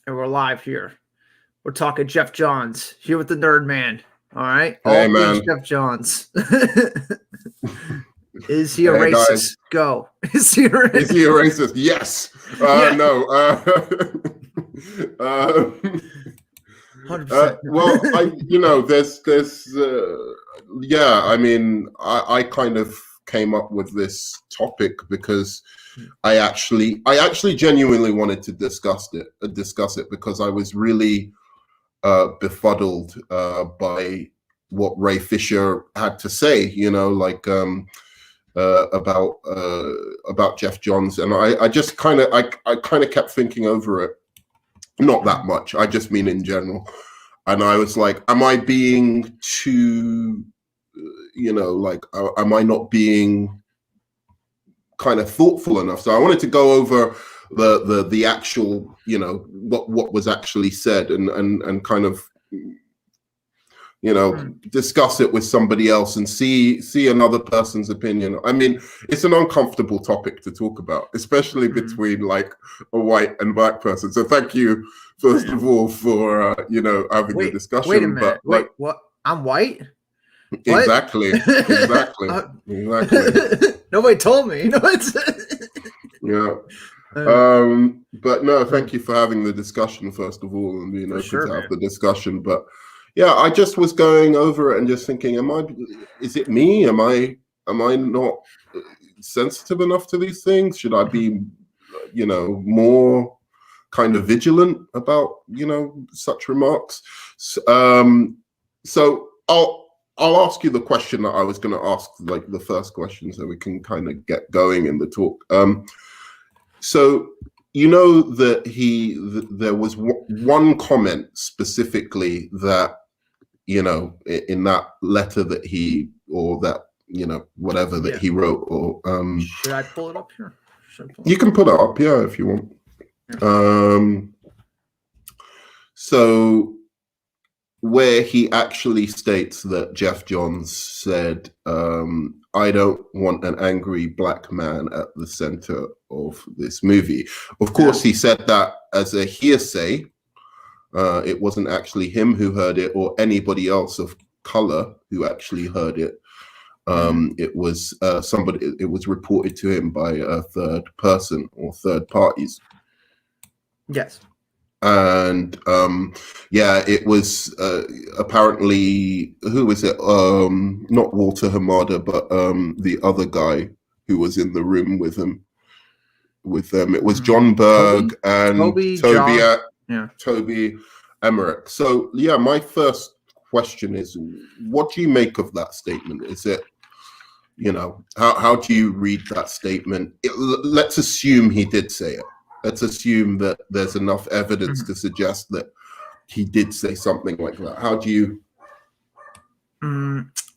and we're live here. We're talking Geoff Johns here with the Nerd Man. All right, Hey, all things man. Geoff Johns. Is he a Hey, racist? guys. Go. Is he a racist? Yes. Yeah. No. 100%. Well, yeah. I mean, I kind of came up with this topic because I actually genuinely wanted to discuss it because I was really befuddled by what Ray Fisher had to say. About Geoff Johns, and I just kind of kept thinking over it. Not that much. I just mean in general. And I was like, am I being too, am I not being kind of thoughtful enough? So I wanted to go over the actual, what was actually said and kind of, discuss it with somebody else and see another person's opinion. I mean, it's an uncomfortable topic to talk about, especially between like a white and black person. So thank you, first of all, for having a discussion. Wait a minute. Wait, what? I'm white? Exactly. Exactly. Nobody told me. Yeah. But no, thank you for having the discussion, first of all, and being open to have the discussion. But yeah, I just was going over it and just thinking, is it me? Am I not sensitive enough to these things? Should I be, more kind of vigilant about, such remarks? So I'll ask you the question that I was going to ask, like the first question, so we can kind of get going in the talk. So that there was one comment specifically that, in that letter that he, or that, whatever that he wrote, or should I pull it up here? You can put it up, yeah, if you want. Yeah. So where he actually states that Geoff Johns said, I don't want an angry black man at the center of this movie. Of course, he said that as a hearsay. It wasn't actually him who heard it or anybody else of color who actually heard it. It was somebody. It was reported to him by a third person or third parties. Yes. And it was apparently, who was it? Not Walter Hamada, but the other guy who was in the room with him. With them, it was John Berg and Toby Emmerich. So yeah, my first question is, what do you make of that statement? Is it, how do you read that statement? Let's assume he did say it. Let's assume that there's enough evidence to suggest that he did say something like that. How do you?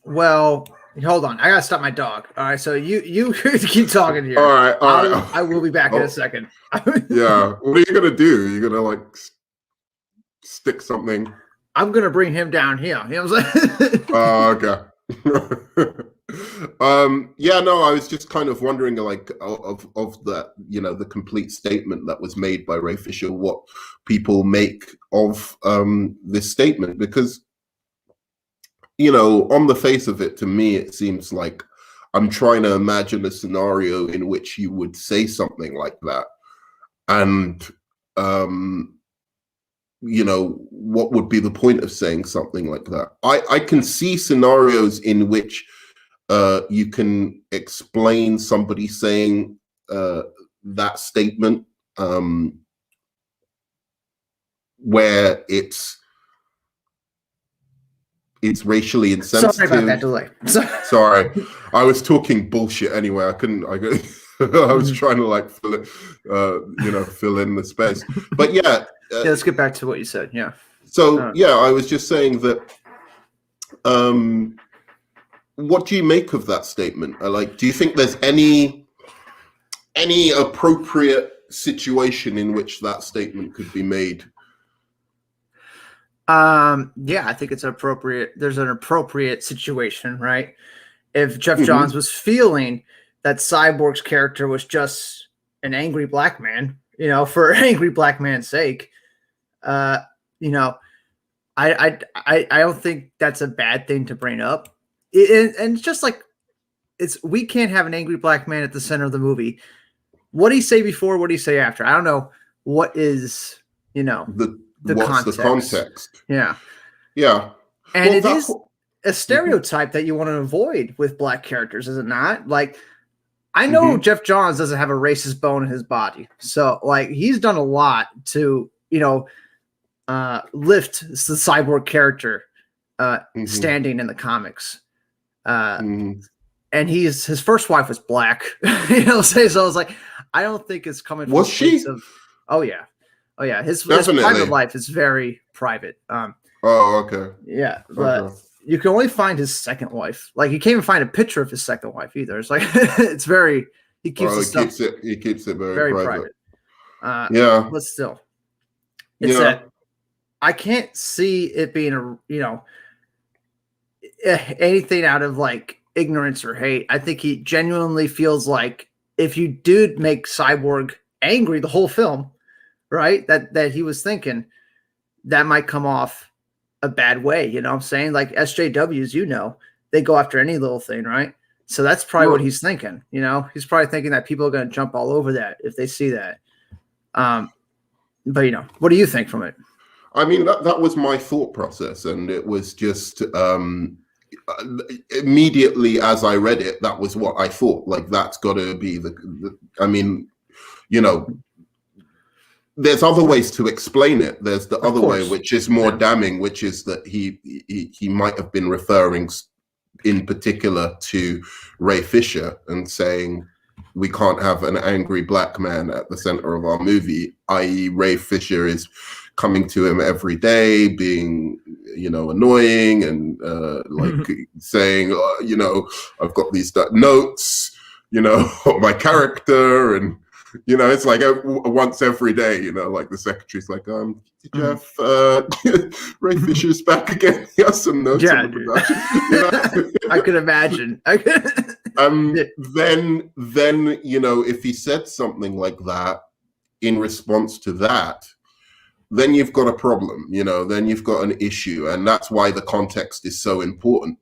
Well, hold on. I gotta stop my dog. All right, so you keep talking here. All right. I will be back in a second. Yeah. What are you gonna do? You're gonna like stick something? I'm gonna bring him down here. You know what I'm saying? Okay. Yeah, no, I was just kind of wondering, like, of that, the complete statement that was made by Ray Fisher, what people make of this statement, because on the face of it, to me, it seems like I'm trying to imagine a scenario in which you would say something like that, and what would be the point of saying something like that? I can see scenarios in which you can explain somebody saying that statement where it's racially insensitive. Sorry about that delay. Sorry, I was talking bullshit anyway. I was trying to like fill in the space. But yeah. Let's get back to what you said. Yeah. So I was just saying that. What do you make of that statement? Do you think there's any appropriate situation in which that statement could be made? Yeah, I think it's appropriate. There's an appropriate situation, right? If Geoff Johns was feeling that Cyborg's character was just an angry black man, for an angry black man's sake, You know, I don't think that's a bad thing to bring up. And it's just like we can't have an angry black man at the center of the movie. What did he say before? What did he say after? I don't know. What is the context? Yeah. Yeah. And it is a stereotype that you want to avoid with black characters, is it not? Like, I know Geoff Johns doesn't have a racist bone in his body. So, like, he's done a lot to, lift the cyborg character standing in the comics. And his first wife was black. So I was like, I don't think it's coming from was she? Oh yeah. His private life is very private. Okay. Yeah, but you can only find his second wife. Like, you can't even find a picture of his second wife either. It's like it's very he keeps it very private. Yeah, but still, it's that I can't see it being anything out of like ignorance or hate. I think he genuinely feels like if you did make Cyborg angry the whole film, right? That he was thinking that might come off a bad way. You know what I'm saying? Like SJWs, they go after any little thing, right? So that's probably what he's thinking. He's probably thinking that people are going to jump all over that if they see that. But what do you think from it? I mean, that was my thought process, and it was just immediately as I read it, that was what I thought. Like, that's got to be there's other ways to explain it. There's the other way, which is more damning, which is that he might have been referring in particular to Ray Fisher and saying, we can't have an angry black man at the center of our movie, i.e. Ray Fisher is coming to him every day, being, annoying and saying, I've got these notes, of my character. And, it's like once every day, like the secretary's like, Geoff, Ray Fisher's back again. He has some notes on the production. I could imagine. Then, if he said something like that in response to that, then you've got a problem, then you've got an issue. And that's why the context is so important.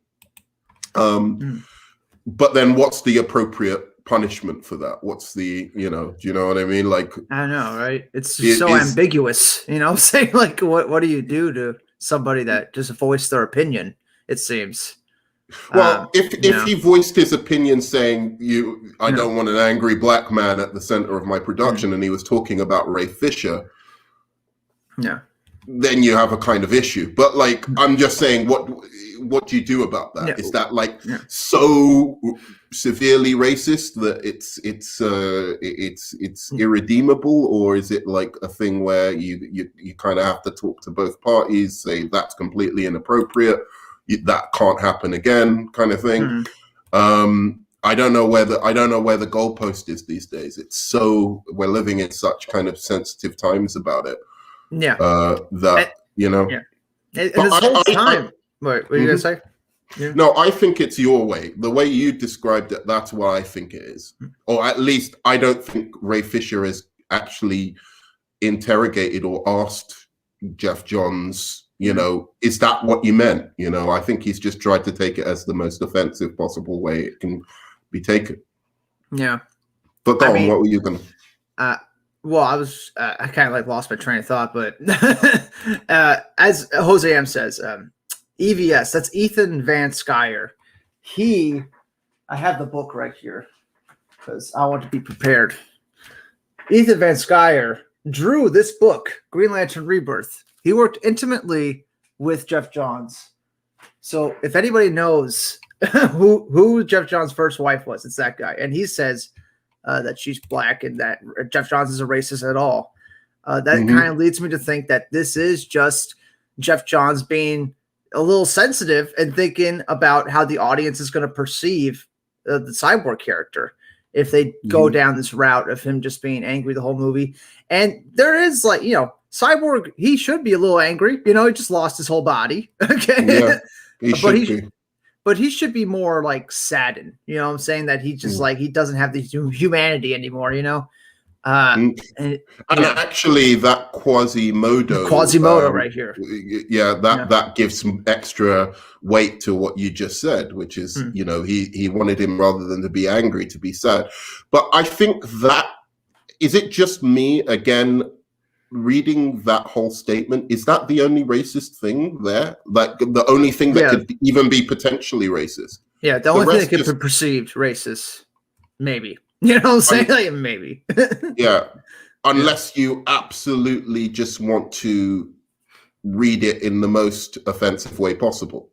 But then what's the appropriate punishment for that? What's the, do you know what I mean? Like, I know, right? It's so ambiguous, saying like, what do you do to somebody that just voiced their opinion? It seems. Well, if he voiced his opinion saying, I don't want an angry black man at the center of my production, and he was talking about Ray Fisher, then you have a kind of issue. But like, I'm just saying, what do you do about that? Is that like so severely racist that it's irredeemable, or is it like a thing where you kind of have to talk to both parties, say that's completely inappropriate, that can't happen again, kind of thing? I don't know where the goalpost is these days. It's so, we're living in such kind of sensitive times about it. Yeah. And this whole time. What are you gonna say? Yeah. No, I think it's your way. The way you described it, that's what I think it is. Or at least I don't think Ray Fisher has actually interrogated or asked Geoff Johns, is that what you meant? I think he's just tried to take it as the most offensive possible way it can be taken. Yeah. But go on, what were you going to... Well, I kind of like lost my train of thought, but as Jose M says, EVS, that's Ethan Van Sciver. I have the book right here because I want to be prepared. Ethan Van Sciver drew this book, Green Lantern Rebirth. He worked intimately with Geoff Johns. So if anybody knows who Geoff Johns' first wife was, it's that guy. And he says that she's black and that Geoff Johns is a racist at all. That kind of leads me to think that this is just Geoff Johns being a little sensitive and thinking about how the audience is going to perceive the Cyborg character if they go down this route of him just being angry the whole movie. And there is like, Cyborg, he should be a little angry. He just lost his whole body. Okay. Yeah, but he should be more like saddened. You know what I'm saying? That he just like, he doesn't have the humanity anymore, And, And yeah. actually, that Quasimodo, right here. That gives some extra weight to what you just said, which is, he wanted him rather than to be angry, to be sad. But I think that, is it just me again reading that whole statement? Is that the only racist thing there? Like the only thing that could even be potentially racist? Yeah, the only thing that could be perceived racist, maybe. You know what I'm saying? Like, maybe. Yeah. Unless you absolutely just want to read it in the most offensive way possible.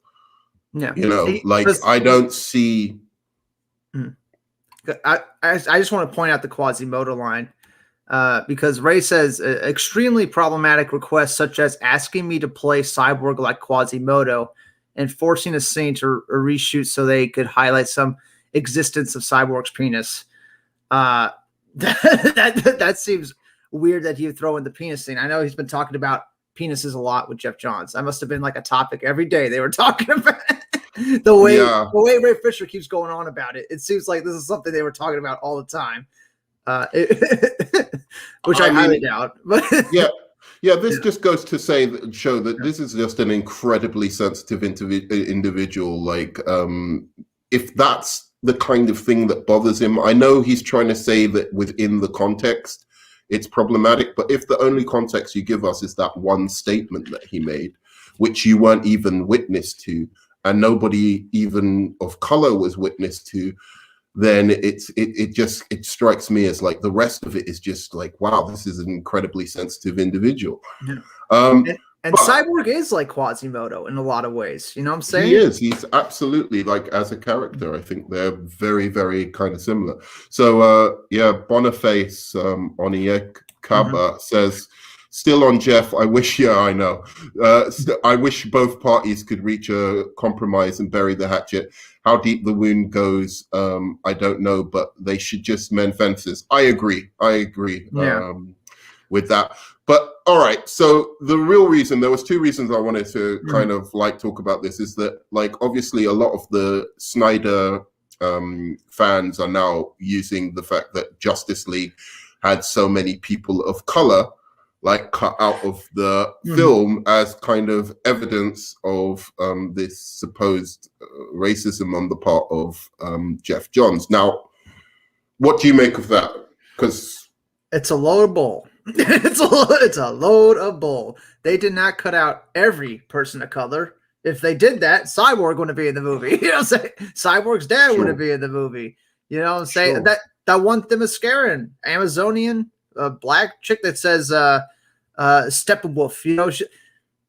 Yeah. I don't see. I just want to point out the Quasimodo line because Ray says extremely problematic requests such as asking me to play Cyborg like Quasimodo and forcing a scene to reshoot so they could highlight some existence of Cyborg's penis. That seems weird that you throw in the penis scene. I know he's been talking about penises a lot with Geoff Johns. That must have been like a topic every day they were talking about. the way Ray Fisher keeps going on about it, it seems like this is something they were talking about all the time, which I highly doubt. But this just goes to show that this is just an incredibly sensitive individual. Like, if that's the kind of thing that bothers him, I know he's trying to say that within the context it's problematic, but if the only context you give us is that one statement that he made, which you weren't even witness to, and nobody even of color was witness to, then it strikes me as like the rest of it is just like, wow, this is an incredibly sensitive individual. And Cyborg is like Quasimodo in a lot of ways. You know what I'm saying? He is. He's absolutely, like, as a character, I think they're very, very kind of similar. So, Boniface Onyekaba says, still on Geoff, I wish, I know. I wish both parties could reach a compromise and bury the hatchet. How deep the wound goes, I don't know, but they should just mend fences. I agree. With that. But all right, so the real reason, there was two reasons I wanted to kind of like talk about this, is that, like, obviously a lot of the Snyder fans are now using the fact that Justice League had so many people of color like cut out of the film as kind of evidence of this supposed racism on the part of Geoff Johns. Now, what do you make of that? Because it's a load of bull. It's a load of bull. They did not cut out every person of color. If they did that, Cyborg wouldn't be in the movie. You know what I'm saying? Cyborg's dad wouldn't be in the movie. You know what I'm saying? That one Themysciran, Amazonian black chick that says Steppenwolf, you know,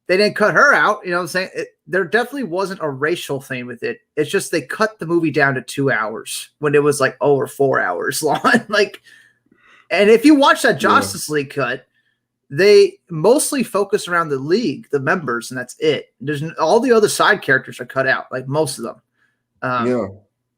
they didn't cut her out. You know what I'm saying? There definitely wasn't a racial thing with it. It's just they cut the movie down to 2 hours when it was like over 4 hours long. Like, and if you watch that Justice League cut, they mostly focus around the league, the members, and that's it. There's all the other side characters are cut out, like most of them.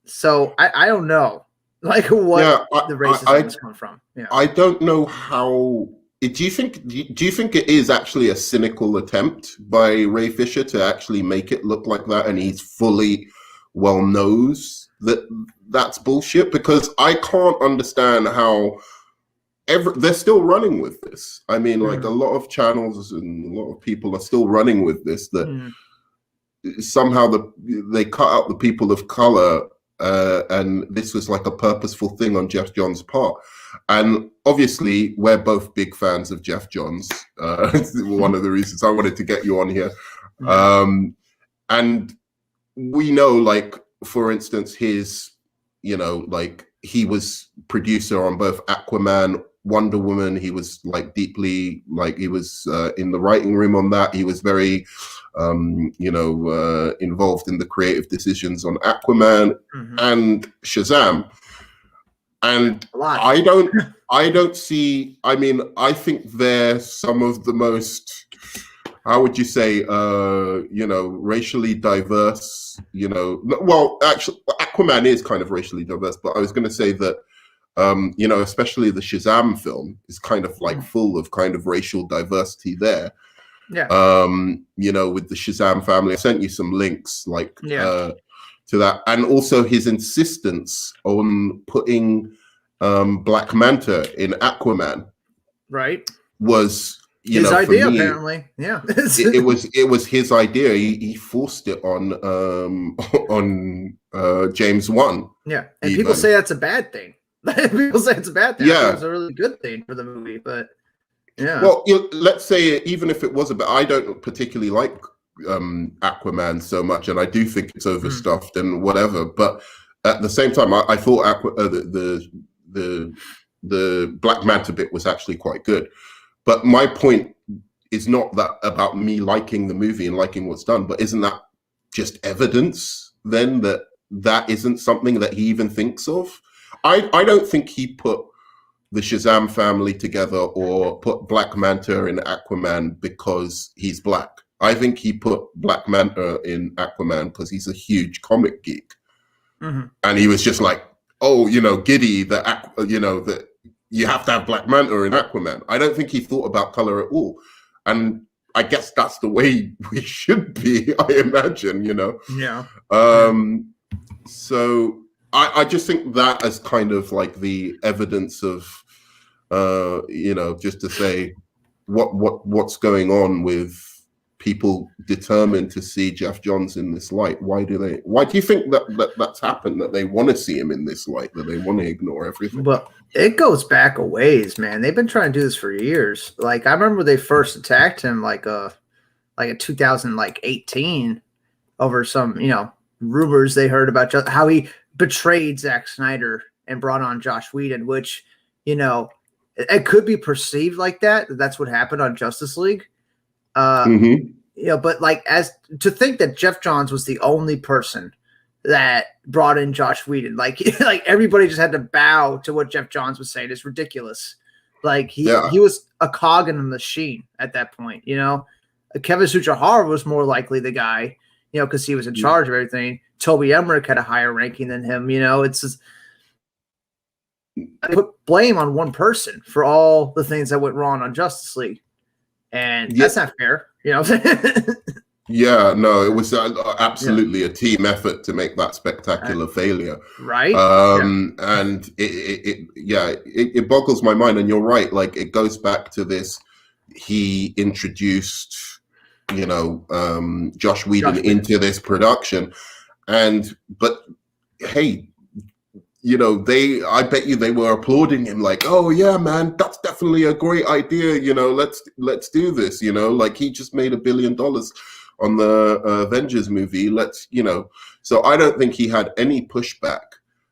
So I don't know, like, what the racism is coming from. Yeah, I don't know how. Do you think it is actually a cynical attempt by Ray Fisher to actually make it look like that, and he's fully well knows that that's bullshit? Because I can't understand how they're still running with this. I mean, like, a lot of channels and a lot of people are still running with this, that somehow they cut out the people of color, and this was like a purposeful thing on Geoff Johns' part. And obviously, we're both big fans of Geoff Johns. One of the reasons I wanted to get you on here. And we know, like, for instance, his, you know, like, he was producer on both Aquaman, Wonder Woman. He was like deeply, like, he was in the writing room on that. He was very, involved in the creative decisions on Aquaman and Shazam. And I don't see, I mean, I think they're some of the most, how would you say, racially diverse, well, actually, Aquaman is kind of racially diverse, but I was going to say that, especially the Shazam film is kind of like full of kind of racial diversity there. Yeah. With the Shazam family, I sent you some links, to that. And also his insistence on putting Black Manta in Aquaman Right. was, His for idea, me, apparently. Yeah. it was his idea. He forced it on James Wan. Yeah. And people Even. say that's a bad thing. People say it's a bad thing. I think Yeah. it was a really good thing for the movie, but yeah. Well, let's say even if it was I don't particularly like Aquaman so much, and I do think it's overstuffed and whatever. But at the same time, I thought the Black Manta bit was actually quite good. But my point is not that about me liking the movie and liking what's done, but isn't that just evidence then that isn't something that he even thinks of? I don't think he put the Shazam family together or put Black Manta in Aquaman because he's black. I think he put Black Manta in Aquaman because he's a huge comic geek. And he was just like, oh, giddy that, that you have to have Black Manta in Aquaman. I don't think he thought about color at all. And I guess that's the way we should be, I imagine, Yeah. So I just think that as kind of like the evidence of, just to say what's going on with people determined to see Geoff Johns in this light. Why do you think that's happened, that they want to see him in this light, that they want to ignore everything? Well, it goes back a ways, man. They've been trying to do this for years. Like I remember they first attacked him like a 2018 over some, rumors they heard about how he betrayed Zack Snyder and brought on Joss Whedon, which, it could be perceived like that. That's what happened on Justice League. But like as to think that Geoff Johns was the only person that brought in Joss Whedon, like everybody just had to bow to what Geoff Johns was saying is ridiculous. Like he was a cog in the machine at that point. Kevin Sujihara was more likely the guy, because he was in charge of everything. Toby Emmerich had a higher ranking than him. It's just, I put blame on one person for all the things that went wrong on Justice League. And that's not fair, Yeah, no, it was absolutely a team effort to make that spectacular failure. Right. And it boggles my mind. And you're right. Like it goes back to this. He introduced, Joss Whedon into this production. But hey, I bet you they were applauding him like, oh yeah, man, that's definitely a great idea. Let's do this. Like he just made $1 billion on the Avengers movie. So I don't think he had any pushback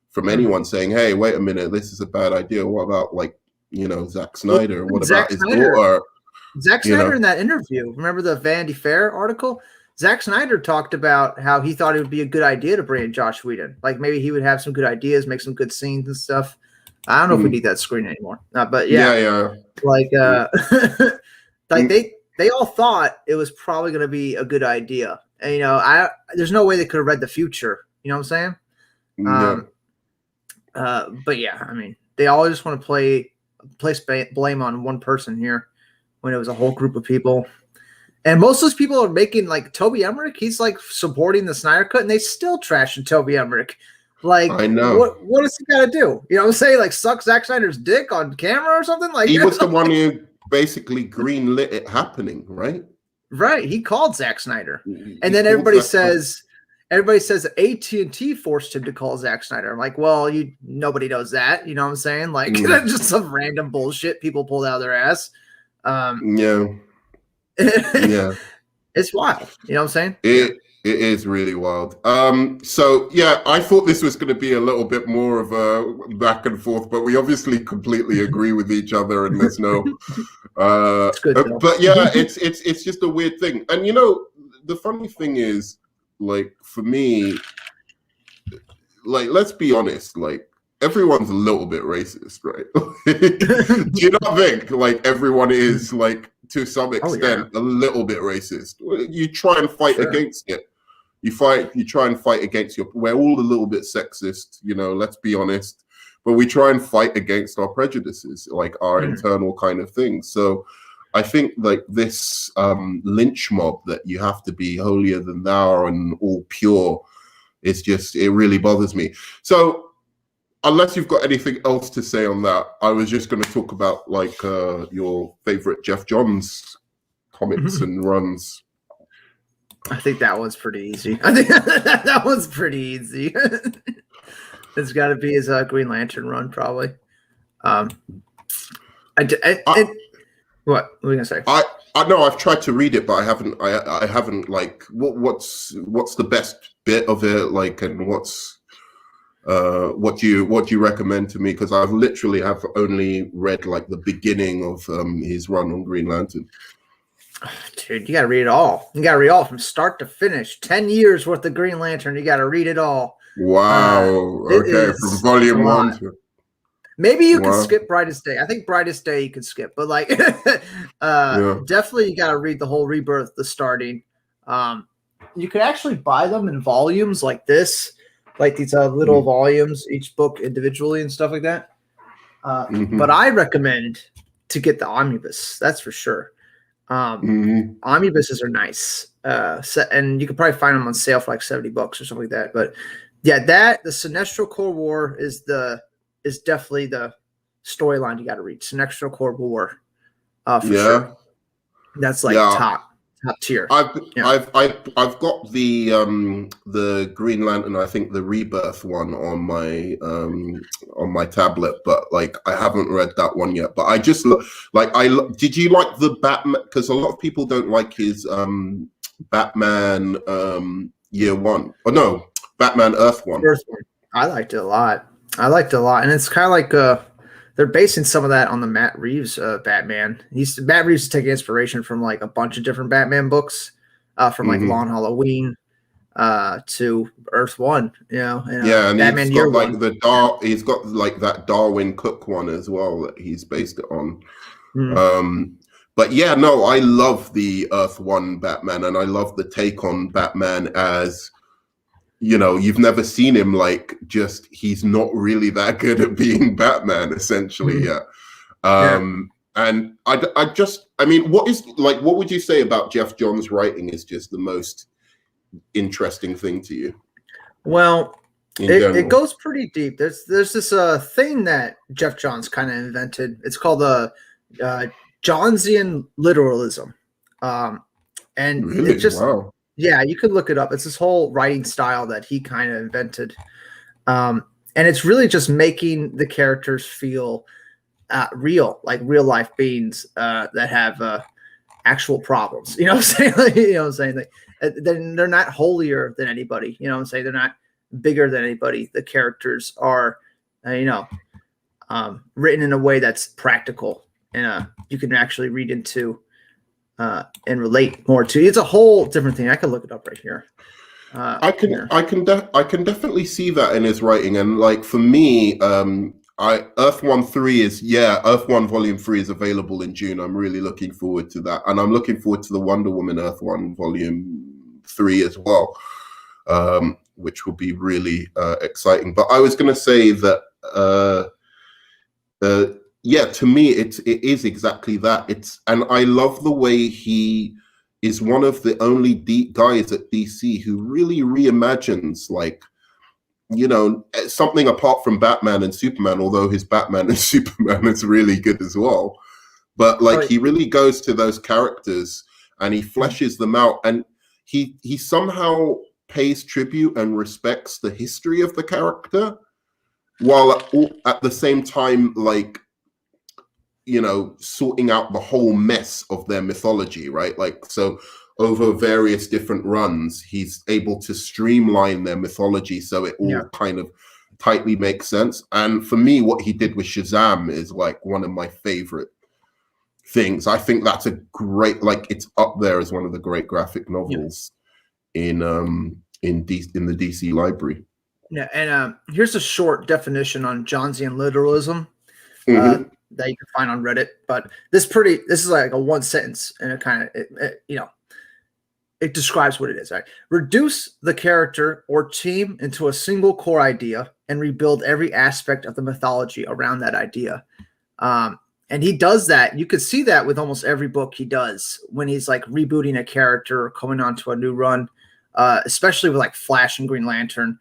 from anyone saying, hey, wait a minute, this is a bad idea. What about Zack Snyder? What about his daughter? Zack Snyder in that interview, remember the Vanity Fair article? Zack Snyder talked about how he thought it would be a good idea to bring in Joss Whedon. Like maybe he would have some good ideas, make some good scenes and stuff. I don't know if we need that screen anymore. But yeah. Like like they all thought it was probably going to be a good idea. And there's no way they could have read the future. You know what I'm saying? But yeah, I mean, they all just want to place blame on one person here when it was a whole group of people. And most of those people are making like Toby Emmerich. He's like supporting the Snyder Cut, and they still trashing Toby Emmerich. Like, I know. What does he got to do? You know what I'm saying? Like, suck Zack Snyder's dick on camera or something? Like, he was the one who basically greenlit it happening, right? Right. He called Zack Snyder, and then everybody says that AT&T forced him to call Zack Snyder. I'm like, well, nobody knows that. You know what I'm saying? Like, just some random bullshit people pulled out of their ass. Yeah, it's wild. You know what I'm saying? It is really wild. So yeah, I thought this was going to be a little bit more of a back and forth, but we obviously completely agree with each other, and there's no. It's good, but yeah, it's just a weird thing, and the funny thing is, like for me, like let's be honest, like everyone's a little bit racist, right? Do you not think like everyone is like? To some extent, a little bit racist. You try and fight against it. You try and fight against we're all a little bit sexist, let's be honest. But we try and fight against our prejudices, like our internal kind of things. So I think like this lynch mob that you have to be holier than thou and all pure, it really bothers me. So unless you've got anything else to say on that, I was just going to talk about like your favorite Geoff Johns comics and runs. I think that one's pretty easy. I think that one's pretty easy. It's got to be his Green Lantern run, probably. What were you gonna say? I know I've tried to read it, but I haven't. I haven't like what's the best bit of it like, and what do you recommend to me? Because I've literally have only read like the beginning of his run on Green Lantern. Dude, you gotta read it all. You gotta read it all from start to finish. 10 years worth of Green Lantern. You gotta read it all. Wow. Okay, from volume 1 to. Maybe you could skip Brightest Day. I think Brightest Day you could skip, but like, definitely you got to read the whole Rebirth, the starting. You could actually buy them in volumes like this, like these little volumes, each book individually and stuff like that. But I recommend to get the omnibus. That's for sure. Omnibuses are nice, and you could probably find them on sale for like $70 or something like that. But yeah, the Sinestro Corps War is definitely the storyline you got to read. Sinestro Corps War, for sure. That's like top tier. I've got the Green Lantern, I think the Rebirth one on my tablet, but like I haven't read that one yet. But I just did you like the Batman? Because a lot of people don't like his Batman Year One. Oh no, Batman Earth One. I liked it a lot. And it's kind of like they're basing some of that on the Matt Reeves Batman. Matt Reeves is taking inspiration from like a bunch of different Batman books, from like Long Halloween to Earth One. And Batman he's got like he's got like that Darwin Cook one as well that he's based it on. But yeah, no, I love the Earth One Batman, and I love the take on Batman as, you've never seen him like he's not really that good at being Batman, essentially. And what would you say about Geoff Johns' writing is just the most interesting thing to you? Well, it goes pretty deep. There's this thing that Geoff Johns kind of invented. It's called Johnsian literalism. And really? It's just, wow. Yeah, you could look it up. It's this whole writing style that he kind of invented. And it's really just making the characters feel real, like real life beings that have actual problems. You know what I'm saying? They're not holier than anybody. You know what I'm saying? They're not bigger than anybody. The characters are, written in a way that's practical and you can actually read into and relate more to. It's a whole different thing. I can look it up right here. I can definitely see that in his writing, and like for me, Earth 1 Volume 3 is available in June. I'm really looking forward to that, and I'm looking forward to the Wonder Woman Earth 1 Volume 3 as well, which will be really exciting. But I was going to say that. To me, it is exactly that. And I love the way he is one of the only guys at DC who really reimagines, like, something apart from Batman and Superman, although his Batman and Superman is really good as well. But like, he really goes to those characters and he fleshes them out, and he somehow pays tribute and respects the history of the character, while at the same time, like, sorting out the whole mess of their mythology, right? Like, so over various different runs, he's able to streamline their mythology so it all kind of tightly makes sense. And for me, what he did with Shazam is like one of my favorite things. I think that's a great, like, it's up there as one of the great graphic novels in the DC library. Yeah, and here's a short definition on Johnsian literalism. That you can find on Reddit, but this is like a one sentence, and it kind of it describes what it is. Right? Reduce the character or team into a single core idea and rebuild every aspect of the mythology around that idea. And he does that. You could see that with almost every book he does when he's like rebooting a character or coming onto a new run, especially with like Flash and Green Lantern.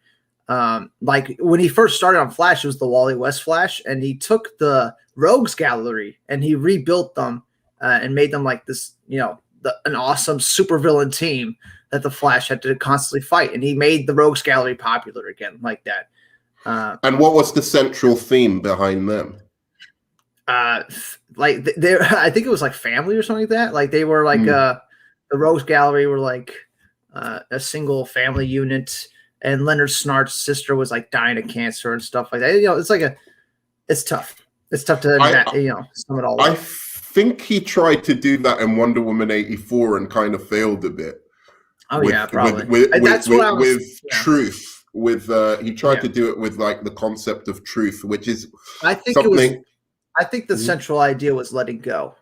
Like when he first started on Flash, it was the Wally West Flash, and he took the Rogues Gallery and he rebuilt them and made them like this, an awesome supervillain team that the Flash had to constantly fight, and he made the Rogues Gallery popular again like that. And what was the central theme behind them? Like I think it was like family or something like that. Like they were like the Rogues Gallery were like a single family unit, and Leonard Snart's sister was like dying of cancer and stuff like that. It's tough. It's tough to sum it all up. I think he tried to do that in Wonder Woman 84 and kind of failed a bit. Probably. With truth. He tried to do it with like the concept of truth, which is I think the central idea was letting go.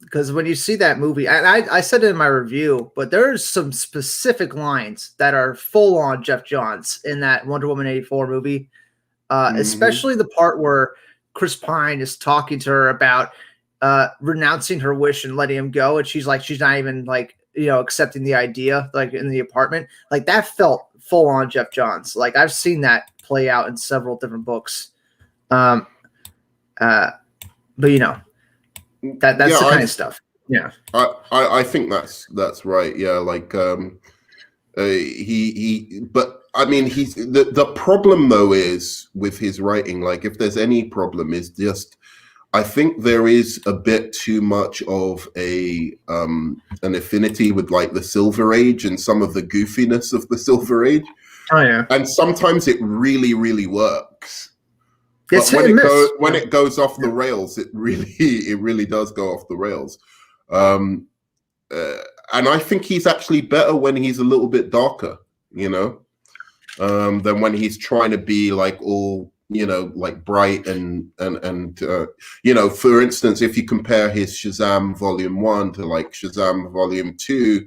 Because when you see that movie, and I said it in my review, but there's some specific lines that are full on Geoff Johns in that Wonder Woman 84 movie, especially the part where Chris Pine is talking to her about renouncing her wish and letting him go, and she's not even like accepting the idea, like in the apartment. Like that felt full on Geoff Johns. Like I've seen that play out in several different books. But that's the kind of stuff. Yeah, I think that's right. Yeah, like but I mean, he's the problem though is with his writing. Like, if there's any problem, is just I think there is a bit too much of an affinity with like the Silver Age and some of the goofiness of the Silver Age. Oh yeah, and sometimes it really, really works. It's but when it goes off the rails, it really does go off the rails. And I think he's actually better when he's a little bit darker, than when he's trying to be like all, like bright and for instance, if you compare his Shazam Volume 1 to like Shazam Volume 2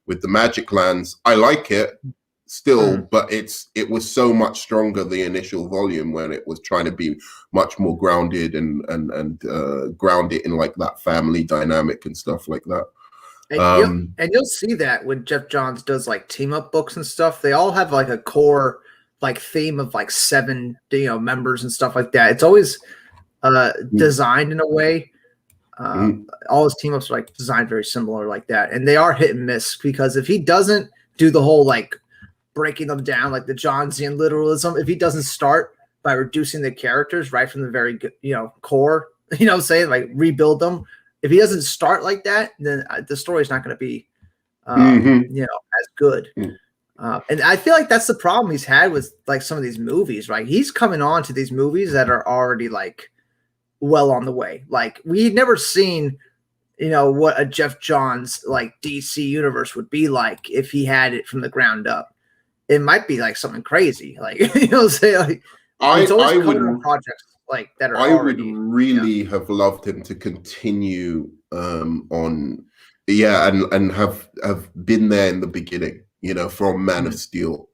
with the Magic Lands, I like it still, but it was so much stronger the initial volume when it was trying to be much more grounded and ground it in like that family dynamic and stuff like that. And you'll see that when Geoff Johns does like team up books and stuff, they all have like a core like theme of like 7 members and stuff like that. It's always designed in a way. All his team ups are like designed very similar like that, and they are hit and miss, because if he doesn't do the whole like breaking them down like the Johnsian literalism, if he doesn't start by reducing the characters right from the very core, like rebuild them, if he doesn't start like that, then the story's not going to be as good. And I feel like that's the problem he's had with like some of these movies, right? He's coming on to these movies that are already like well on the way. Like we'd never seen what a Geoff Johns like DC universe would be like if he had it from the ground up. It might be like something crazy, like say like I would on projects like that are. I would really have loved him to continue on, and have been there in the beginning, from Man of Steel,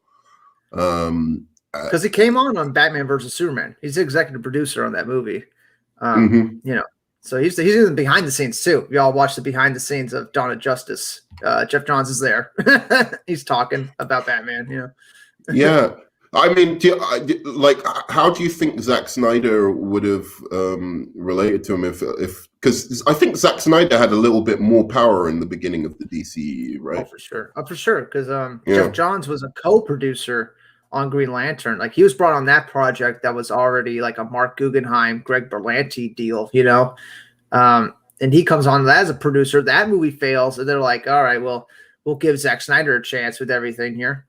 because he came on Batman versus Superman. He's the executive producer on that movie, so he's in behind the scenes too. Y'all watch the behind the scenes of Dawn of Justice. Geoff Johns is there. He's talking about Batman. Yeah, I mean, how do you think Zack Snyder would have related to him if because I think Zack Snyder had a little bit more power in the beginning of the DCEU, right? Oh, for sure. Because Geoff Johns was a co-producer on Green Lantern. Like he was brought on that project that was already like a Mark Guggenheim, Greg Berlanti deal, and he comes on that as a producer. That movie fails, and they're like, all right, well, we'll give Zack Snyder a chance with everything here.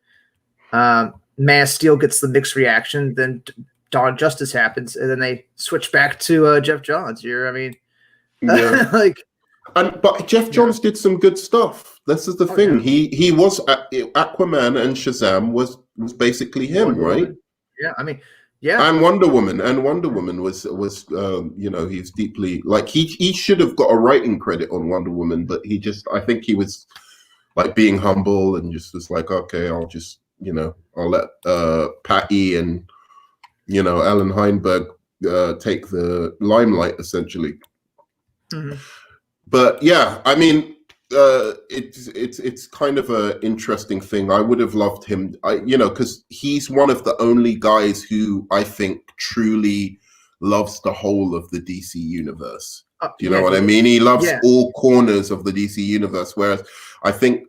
Man of Steel gets the mixed reaction. Then Dawn of Justice happens, and then they switch back to Geoff Johns. But Geoff Johns did some good stuff. This is the thing. Yeah. He was Aquaman and Shazam was basically him, right? Yeah, I mean, yeah. And Wonder Woman was he's deeply like he should have got a writing credit on Wonder Woman, but I think he was like being humble and just was like, okay, I'll just I'll let Patty and Alan Heinberg take the limelight essentially. But yeah, I mean, it's kind of a interesting thing. I would have loved him, because he's one of the only guys who I think truly loves the whole of the DC universe. Do you know what I mean? He loves all corners of the DC universe. Whereas I think,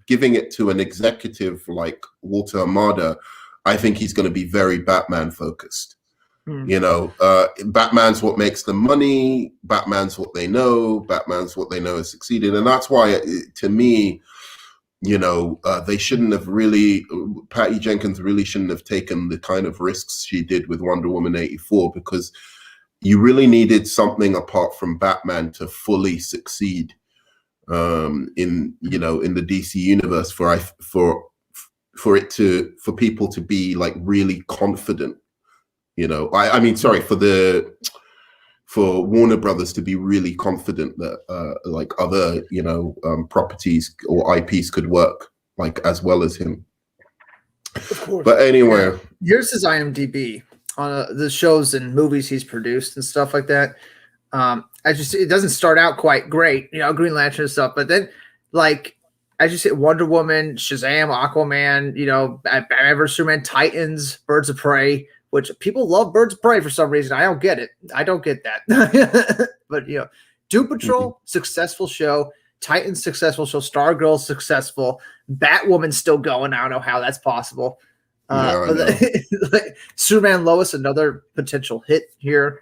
giving it to an executive like Walter Amada, I think he's going to be very Batman focused. Batman's what makes them money. Batman's what they know. Batman's what they know has succeeded. And that's why, to me, they shouldn't have really, Patty Jenkins really shouldn't have taken the kind of risks she did with Wonder Woman 84, because you really needed something apart from Batman to fully succeed in the DC universe for people to be like really confident. For Warner Brothers to be really confident that like other properties or IPs could work like as well as him. Of course. But anyway, here's his IMDb on the shows and movies he's produced and stuff like that. It doesn't start out quite great, Green Lantern and stuff, but then like as you said, Wonder Woman, Shazam, Aquaman, Batman vs Superman, Titans, Birds of Prey, which people love Birds of Prey for some reason. I don't get it. I don't get that. But Doom Patrol, successful show. Titans, successful show. Stargirl, successful. Batwoman still going. I don't know how that's possible. Superman Lois, another potential hit here.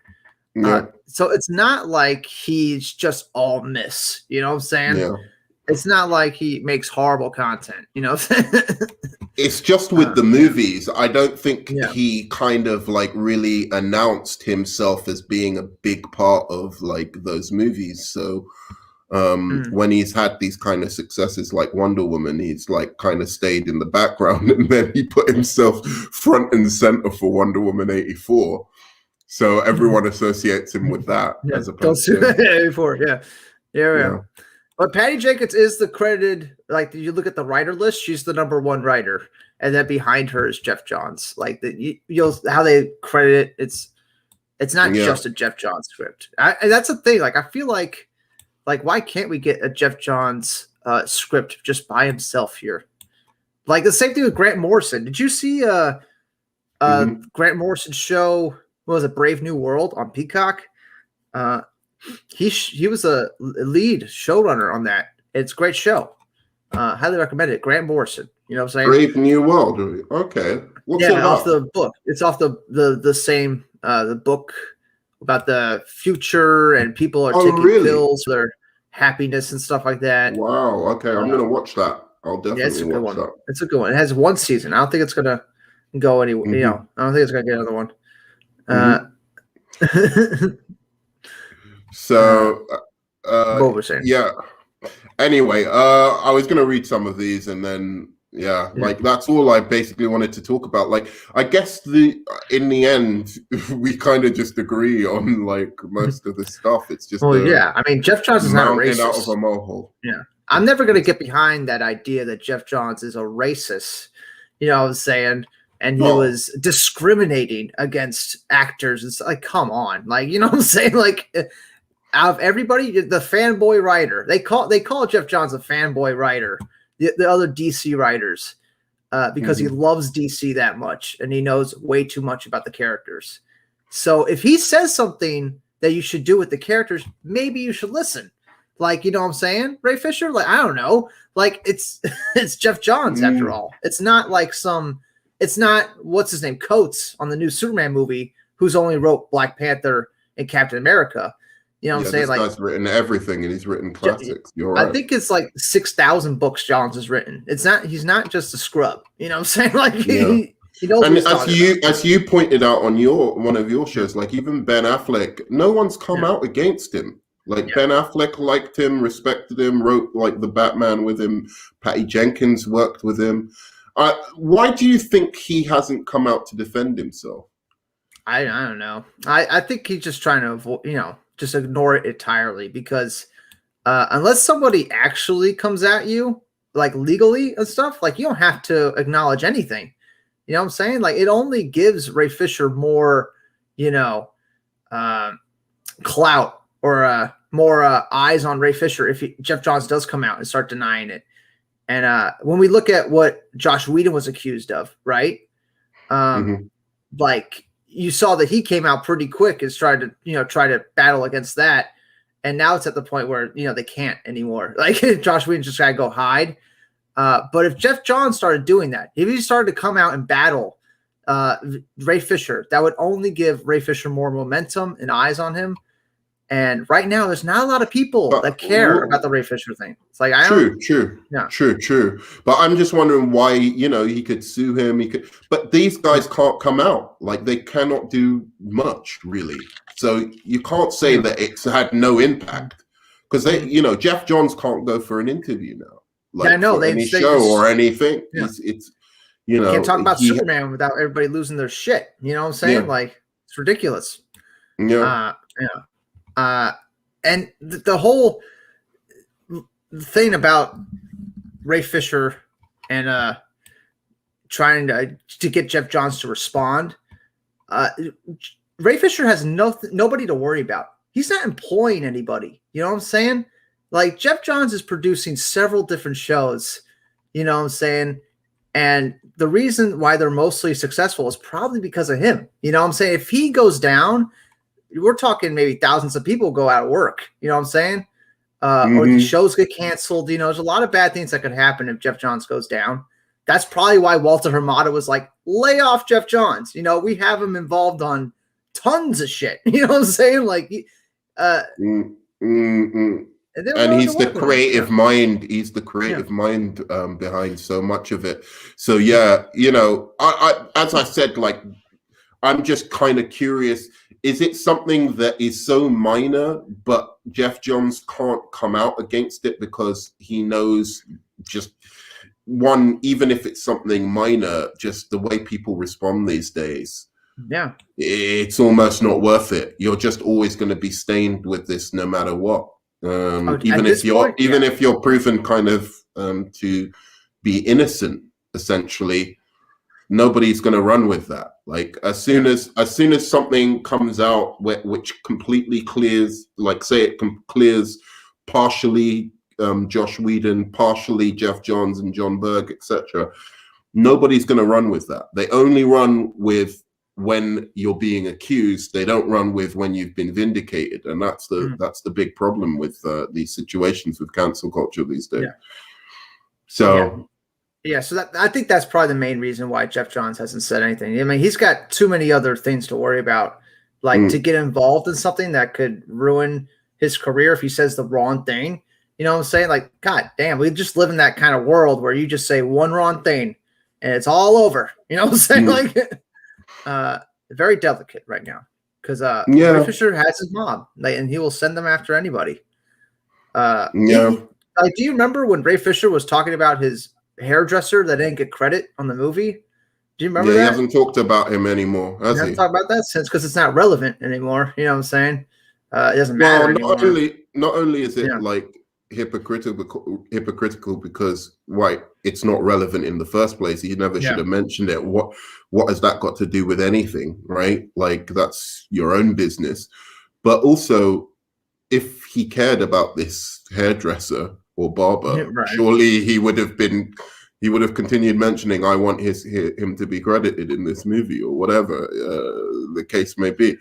So it's not like he's just all miss. You know what I'm saying? Yeah. It's not like he makes horrible content. You know what I'm saying? It's just with the movies. I don't think he kind of like really announced himself as being a big part of like those movies. So when he's had these kind of successes like Wonder Woman, he's like kind of stayed in the background, and then he put himself front and center for Wonder Woman 84. So everyone associates him with that as opposed to 84. Yeah. But Patty Jenkins is the credited, like, you look at the writer list, she's the #1 writer. And then behind her is Geoff Johns. Like, how they credit it, it's not just a Geoff Johns script. And that's the thing. Like, I feel like, why can't we get a Geoff Johns script just by himself here? Like, the same thing with Grant Morrison. Did you see Grant Morrison's show, what was it, Brave New World on Peacock? He was a lead showrunner on that. It's a great show. Highly recommend it. Grant Morrison. You know what I'm saying? Brave New World. Okay. What's it about? Off the book. It's off the same the book about the future, and people are taking pills for their happiness and stuff like that. Wow. Okay, I'm gonna watch that. I'll definitely watch that. It's a good one. It has 1 season. I don't think it's gonna go anywhere. I don't think it's gonna get another one. So, what we're saying. Yeah. Anyway, I was going to read some of these, and then, like that's all I basically wanted to talk about. Like, I guess in the end, we kind of just agree on like most of the stuff. It's just, I mean, Geoff Johns is not a racist. Out of a molehill. Yeah, I'm never going to get behind that idea that Geoff Johns is a racist. You know what I'm saying? And he was discriminating against actors. It's like, come on, like, you know what I'm saying? Like, out of everybody, the fanboy writer, they call Geoff Johns a fanboy writer. The other DC writers, because he loves DC that much, and he knows way too much about the characters. So if he says something that you should do with the characters, maybe you should listen. Like, you know what I'm saying, Ray Fisher? Like, I don't know. Like, it's Geoff Johns after all. It's not like it's not, what's his name, Coates on the new Superman movie, who's only wrote Black Panther and Captain America. You know what I'm saying? This guy's written everything, and he's written classics. You're right. I think it's like 6,000 books Johns has written. He's not just a scrub. You know what I'm saying? Like, he knows. And as you pointed out on one of your shows, like even Ben Affleck, no one's come out against him. Like Ben Affleck liked him, respected him, wrote like the Batman with him. Patty Jenkins worked with him. Why do you think he hasn't come out to defend himself? I don't know. I think he's just trying to avoid, just ignore it entirely, because unless somebody actually comes at you like legally and stuff, like, you don't have to acknowledge anything. You know what I'm saying? Like, it only gives Ray Fisher more, clout or more eyes on Ray Fisher if Geoff Johns does come out and start denying it. And when we look at what Josh Whedon was accused of, right? Like you saw that he came out pretty quick and tried to battle against that. And now it's at the point where, they can't anymore. Like Josh Whedon just got to go hide. But if Geoff Johns started doing that, if he started to come out and battle Ray Fisher, that would only give Ray Fisher more momentum and eyes on him. And right now, there's not a lot of people that care about the Ray Fisher thing. It's like true. But I'm just wondering why, he could sue him. But these guys can't come out. Like they cannot do much really. So you can't say that it's had no impact because Geoff Johns can't go for an interview now. Like any show or anything. Yeah. It's can't talk about Superman without everybody losing their shit. You know what I'm saying? Yeah. Like it's ridiculous. Yeah. And the whole thing about Ray Fisher and trying to get Geoff Johns to respond. Ray Fisher has nobody to worry about. He's not employing anybody. You know what I'm saying? Like Geoff Johns is producing several different shows. You know what I'm saying? And the reason why they're mostly successful is probably because of him. You know what I'm saying? If he goes down, we're talking maybe thousands of people go out of work. You know what I'm saying? Or the shows get canceled. There's a lot of bad things that could happen if Geoff Johns goes down. That's probably why Walter Hamada was like, lay off Geoff Johns. We have him involved on tons of shit. You know what I'm saying? Like, and he's the creative mind. He's the creative mind behind so much of it. So I as I said, like, I'm just kind of curious. Is it something that is so minor, but Geoff Johns can't come out against it because he knows just one, even if it's something minor, just the way people respond these days. Yeah, it's almost not worth it. You're just always going to be stained with this no matter what. Even if you're proven kind of to be innocent, essentially, nobody's going to run with that. Like as soon as something comes out which completely clears, like say it clears partially Josh Whedon, partially Geoff Johns and John Berg, etc., nobody's going to run with that. They only run with when you're being accused. They don't run with when you've been vindicated, and that's the big problem with these situations with cancel culture these days. So I think that's probably the main reason why Geoff Johns hasn't said anything. I mean, he's got too many other things to worry about, like to get involved in something that could ruin his career if he says the wrong thing. You know what I'm saying? Like, God damn, we just live in that kind of world where you just say one wrong thing and it's all over. You know what I'm saying? Like, very delicate right now because Ray Fisher has his mob, and he will send them after anybody. Do you remember when Ray Fisher was talking about his hairdresser that didn't get credit on the movie? Do you remember that? He hasn't talked about him anymore, has he? Hasn't talked about that since because it's not relevant anymore. You know what I'm saying? It doesn't matter anymore. Not only is it like hypocritical because it's not relevant in the first place. He never should have mentioned it. What has that got to do with anything, right? Like that's your own business. But also, if he cared about this hairdresser or barber, surely he would have continued mentioning, I want him to be credited in this movie or whatever the case may be.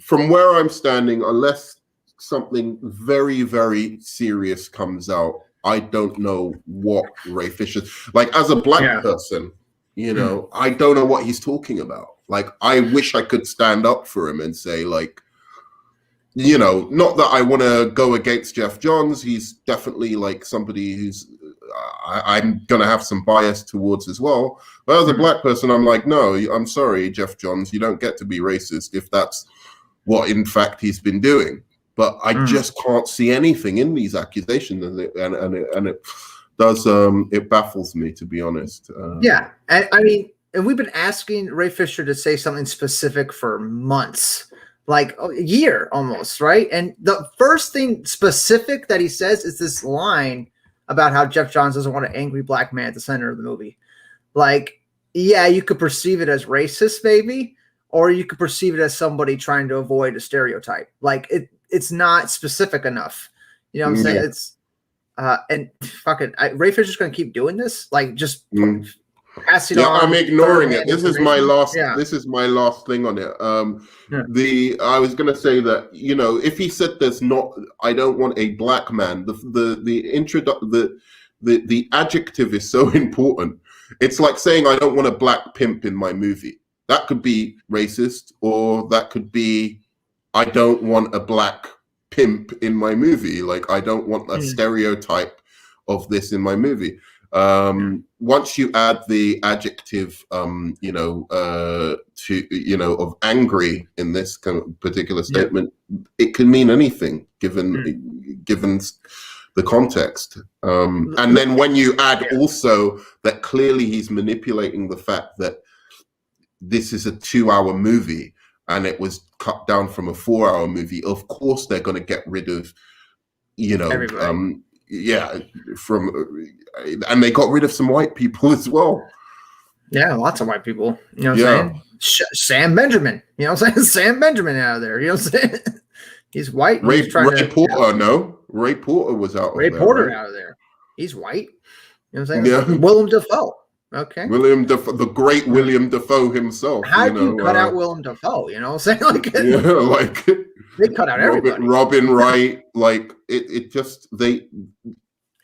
From where I'm standing, unless something very, very serious comes out, I don't know what Ray Fisher, like as a black person, I don't know what he's talking about. Like, I wish I could stand up for him and say, like, not that I want to go against Geoff Johns. He's definitely like somebody who's I'm going to have some bias towards as well. But as a black person, I'm like, no, I'm sorry, Geoff Johns, you don't get to be racist if that's what in fact he's been doing. But I just can't see anything in these accusations, and it does it baffles me, to be honest. And we've been asking Ray Fisher to say something specific for months, like a year almost, right? And the first thing specific that he says is this line about how Geoff Johns doesn't want an angry black man at the center of the movie. Like, yeah, you could perceive it as racist, maybe, or you could perceive it as somebody trying to avoid a stereotype. Like it's not specific enough. You know what I'm saying? Yeah. It's and fucking Ray Fisher's going to keep doing this, like just pass it Yeah, on. I'm ignoring it. third-hand This is my information. last. Yeah. This is my last thing on it. Yeah. I was gonna say that, you know, if he said there's not, I don't want a black man. The adjective is so important. It's like saying I don't want a black pimp in my movie. That could be racist, or that could be I don't want a black pimp in my movie. Like, I don't want a stereotype of this in my movie. Once you add the adjective, of angry in this kind of particular statement, it can mean anything given the context. And then when you add also that clearly he's manipulating the fact that this is a 2-hour movie and it was cut down from a 4-hour movie, of course they're going to get rid of, Everybody. and they got rid of some white people as well. Yeah, lots of white people. You know what I'm saying? Sam Benjamin. You know what I'm saying? Sam Benjamin out of there. You know what I'm saying? He's white. Ray Porter, no. Ray Porter was out Ray of there. Porter right? out of there. He's white. You know what I'm saying? Yeah. Willem Dafoe. Okay. William Dafoe, the great William Dafoe himself. How do you cut out Willem Dafoe? You know what I'm saying? Like, they cut out everybody. Robin Wright, like it just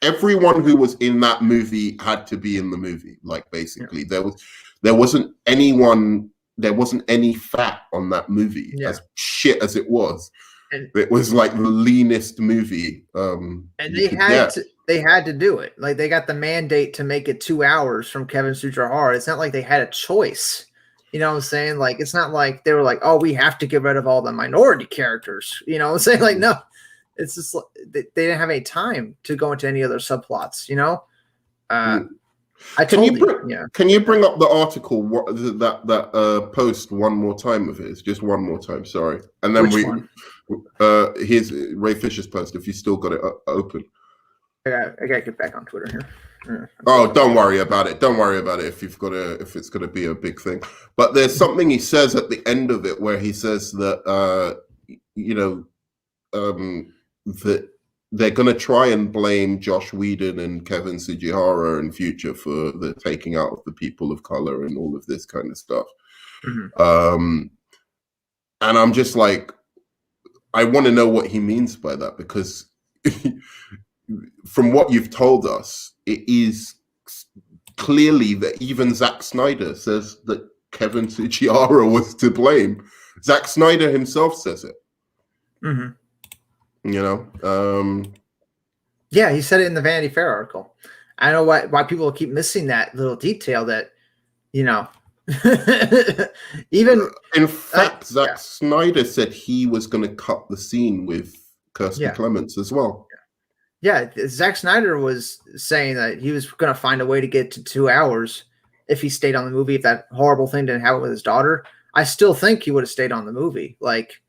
everyone who was in that movie had to be in the movie. Like, basically, there wasn't any fat on that movie, as shit as it was. And it was like the leanest movie. And they had to do it. Like, they got the mandate to make it 2 hours from Kevin Sujihara. It's not like they had a choice. You know what I'm saying? Like, it's not like they were like, oh, we have to get rid of all the minority characters. You know what I'm saying? Like, no. It's just they didn't have any time to go into any other subplots, you know. Can you bring up the article that post one more time of his, just one more time? Sorry, and then here's Ray Fisher's post. If you still got it open, I gotta get back on Twitter here. Oh, don't worry about it. Don't worry about it if it's gonna be a big thing. But there's something he says at the end of it where he says that that they're going to try and blame Josh Whedon and Kevin Sujihara in future for the taking out of the people of color and all of this kind of stuff. And I'm just like, I want to know what he means by that, because from what you've told us, it is clearly that even Zack Snyder says that Kevin Sujihara was to blame. Zack Snyder himself says it. You know, yeah, he said it in the Vanity Fair article. I don't know why people keep missing that little detail that, you know, even in fact, Zack Snyder said he was going to cut the scene with Kirstie Clements as well. Yeah, Zack Snyder was saying that he was going to find a way to get to 2 hours if he stayed on the movie. If that horrible thing didn't happen with his daughter, I still think he would have stayed on the movie. Like,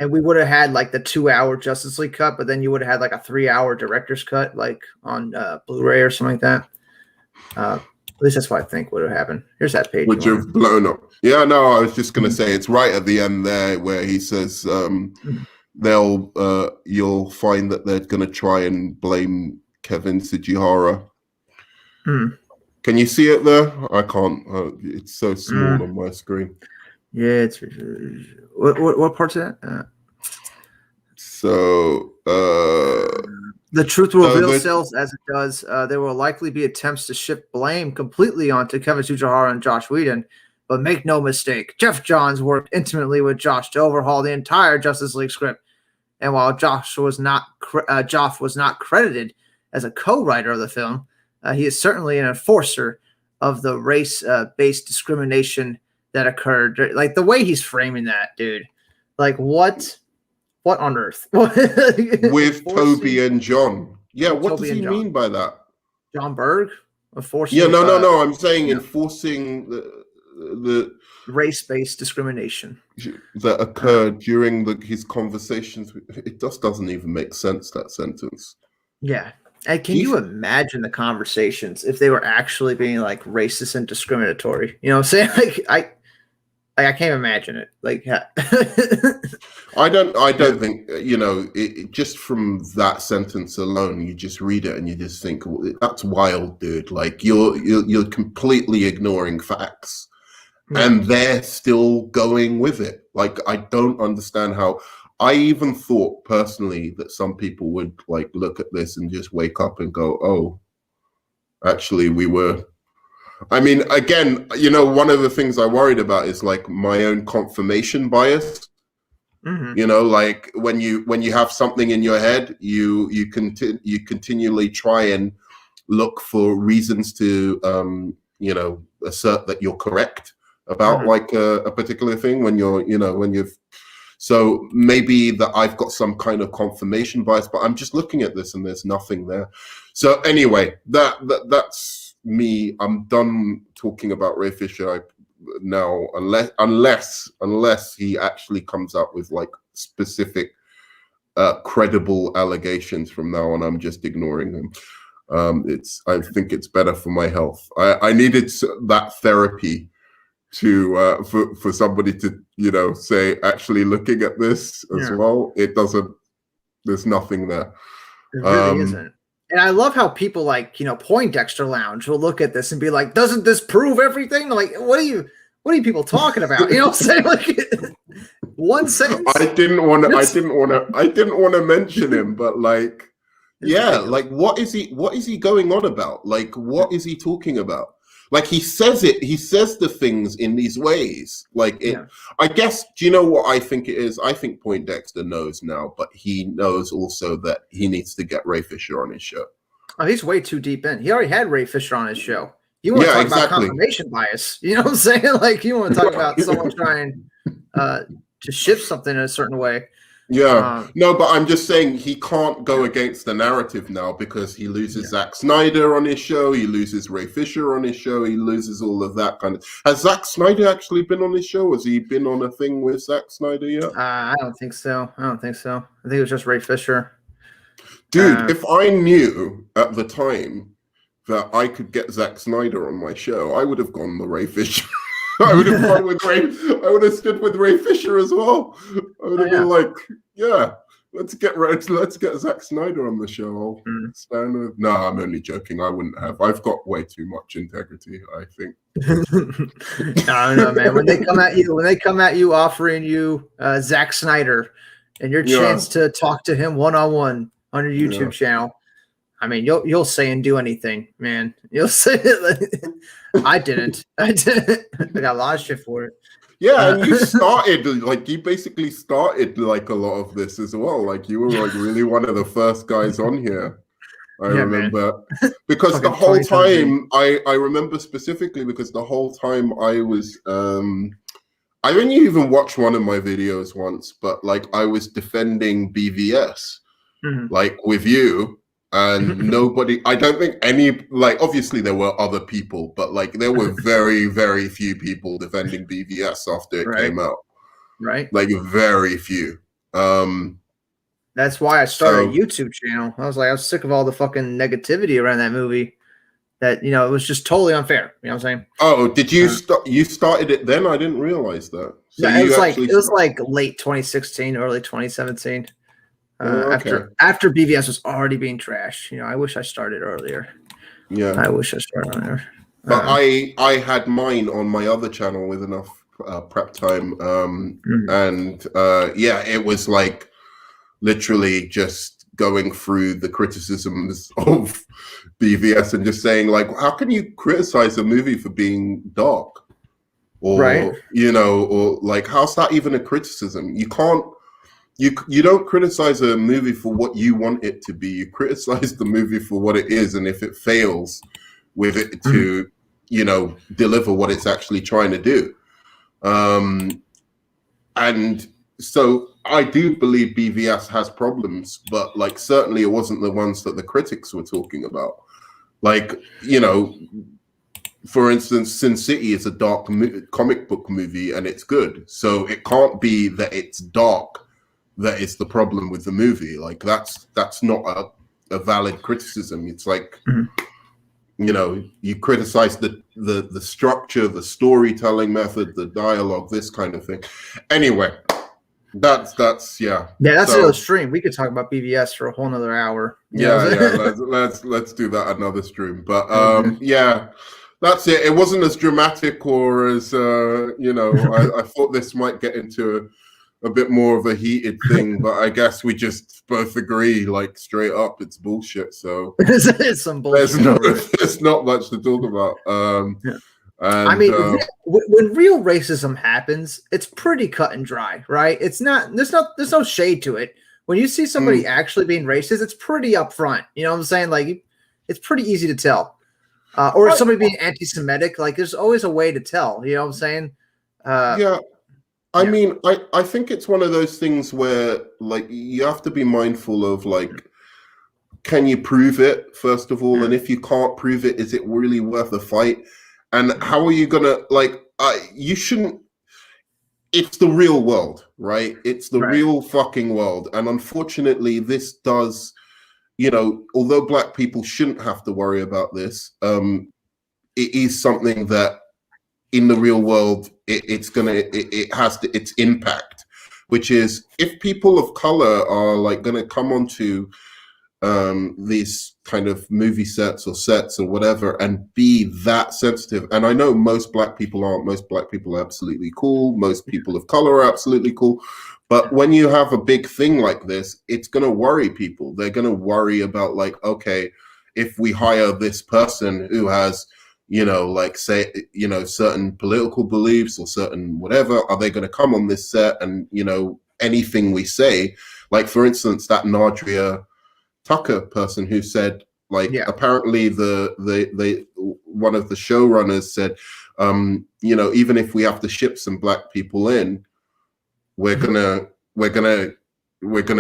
and we would have had like the 2 hour Justice League cut, but then you would have had like a 3 hour director's cut, like on Blu-ray or something like that. At least that's what I think would have happened. Here's that page. Would you have blown up? Yeah, no, I was just going to say it's right at the end there where he says you'll find that they're going to try and blame Kevin Sujihara. Can you see it there? I can't. It's so small on my screen. Yeah, it's what part's of that? The truth will reveal itself as it does. There will likely be attempts to shift blame completely onto Kevin Sujihara and Josh Whedon, but make no mistake, Geoff Johns worked intimately with Josh to overhaul the entire Justice League script. And while Joff was not credited as a co-writer of the film, he is certainly an enforcer of the race-based discrimination that occurred. Like, the way he's framing that, dude. Like, what on earth? With Toby and John. Yeah, what does he mean by that? John Berg? Enforcing, no. I'm saying enforcing the race-based discrimination that occurred during his conversations. It just doesn't even make sense, that sentence. Yeah. And can you imagine the conversations if they were actually being like racist and discriminatory? You know what I'm saying? Like, Like I can't imagine it. Like I don't think just from that sentence alone, you just read it and you just think, well, that's wild, dude. Like you're completely ignoring facts, and they're still going with it. Like I don't understand how. I even thought personally that some people would like look at this and just wake up and go, "Oh, actually, we were." I mean, again, one of the things I worried about is like my own confirmation bias. Like when you have something in your head, you continually try and look for reasons to assert that you're correct about like a particular thing when you've. So maybe that I've got some kind of confirmation bias, but I'm just looking at this and there's nothing there. So anyway, that's me. I'm done talking about Ray Fisher now, unless he actually comes up with like specific credible allegations. From now on, I'm just ignoring them. I think it's better for my health. I needed that therapy to for somebody to say, actually looking at this as well, it doesn't, there's nothing there. It really isn't. And I love how people like Poindexter Lounge will look at this and be like, doesn't this prove everything? Like, what are you people talking about? You know what I'm saying? Like one sentence. I didn't want to mention him, but like like what is he going on about? Like what is he talking about? Like he says the things in these ways. Like I guess, do you know what I think it is? I think Poindexter knows now, but he knows also that he needs to get Ray Fisher on his show. Oh, he's way too deep in. He already had Ray Fisher on his show. You want to talk about confirmation bias? You know what I'm saying? Like you want to talk about someone trying to shift something in a certain way. No, but I'm just saying he can't go against the narrative now because he loses Zack Snyder on his show, he loses Ray Fisher on his show, he loses all of that kind of. Has Zack Snyder actually been on his show? Has he been on a thing with Zack Snyder yet? I don't think so. I think it was just Ray Fisher. Dude, if I knew at the time that I could get Zack Snyder on my show, I would have gone the Ray Fisher. I would have gone with Ray. I would have stood with Ray Fisher as well. I would have been like, let's get Zack Snyder on the show. I'll stand with. No, I'm only joking. I wouldn't have. I've got way too much integrity, I think. I don't know, man. When they come at you offering you Zack Snyder and your chance to talk to him one-on-one on your YouTube channel, I mean, you'll say and do anything, man. You'll say it. I didn't. I got a lot of shit for it. Yeah, and you basically started like a lot of this as well. Like you were like really one of the first guys on here. I remember because the whole time I remember specifically because the whole time I was I only even watched one of my videos once, but like I was defending BVS like with you. And nobody, I don't think any, like, obviously there were other people, but like there were very, very few people defending BVS after it came out. Right. Like very few. That's why I started a YouTube channel. I was sick of all the fucking negativity around that movie that, it was just totally unfair. You know what I'm saying? Oh, did you you started it then? I didn't realize that. So yeah, it was like late 2016, early 2017. After BVS was already being trashed. I wish I started earlier. Yeah, I wish I started earlier. But I had mine on my other channel with enough prep time, and it was like literally just going through the criticisms of BVS and just saying like, how can you criticize a movie for being dark, or or like how's that even a criticism? You can't. You don't criticize a movie for what you want it to be. You criticize the movie for what it is, and if it fails with it to, deliver what it's actually trying to do. And so I do believe BVS has problems, but like certainly it wasn't the ones that the critics were talking about. Like, for instance, Sin City is a dark comic book movie and it's good. So it can't be that it's dark that is the problem with the movie. Like that's not a valid criticism. It's like you know, you criticize the structure, the storytelling method, the dialogue, this kind of thing. Anyway, that's yeah. Yeah, that's So another stream. We could talk about BVS for a whole nother hour. yeah, let's do that another stream. But Okay. yeah, that's it. It wasn't as dramatic or as you know, I thought this might get into a bit more of a heated thing, but I guess we just both agree, like straight up, it's bullshit. So It's some bullshit. there's not much to talk about. Yeah. And I mean, when real racism happens, it's pretty cut and dry, right? It's not. There's no shade to it. When you see somebody actually being racist, it's pretty upfront. You know what I'm saying? Like, it's pretty easy to tell. Or somebody being anti-Semitic, like there's always a way to tell. You know what I'm saying? Yeah. I mean, I think it's one of those things where like you have to be mindful of like, can you prove it first of all? And if you can't prove it, is it really worth a fight? And how are you gonna like? You shouldn't. It's the real world, right? It's the real fucking world. And unfortunately, this does, you know, although black people shouldn't have to worry about this, it is something that in the real world, it has its impact, which is if people of color are like gonna come onto these kind of movie sets or whatever and be that sensitive. And I know most black people aren't. Most black people are absolutely cool. Most people of color are absolutely cool. But when you have a big thing like this, it's going to worry people. They're going to worry about like, okay, if we hire this person who has, you know, like say, you know, certain political beliefs or certain whatever, are they going to come on this set and, you know, anything we say, like for instance, that Nadria Tucker person who said like apparently the one of the showrunners said you know, even if we have to ship some black people in, we're gonna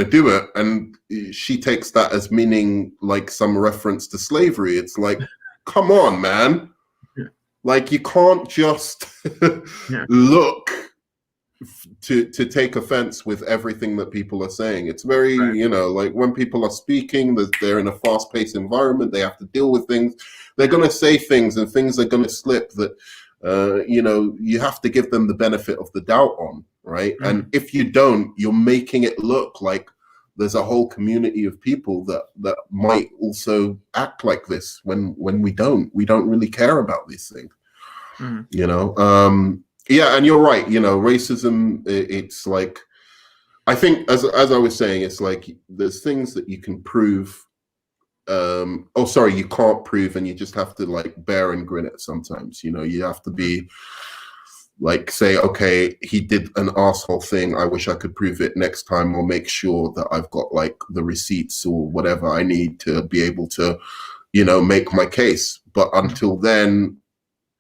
do it. And she takes that as meaning like some reference to slavery. It's like, come on, man. Like you can't just look to take offense with everything that people are saying. It's very, you know, like when people are speaking, they're in a fast-paced environment, they have to deal with things, they're going to say things and things are going to slip that you know, you have to give them the benefit of the doubt on, right? And if you don't, you're making it look like there's a whole community of people that might also act like this when we don't really care about these things. You know, yeah, and you're right. You know, racism. It's like, I think, as I was saying, it's like there's things that you can prove. You can't prove, and you just have to like bear and grin it sometimes. You know, you have to be like, say, okay, he did an asshole thing. I wish I could prove it next time, or make sure that I've got like the receipts or whatever I need to be able to, you know, make my case. But until then,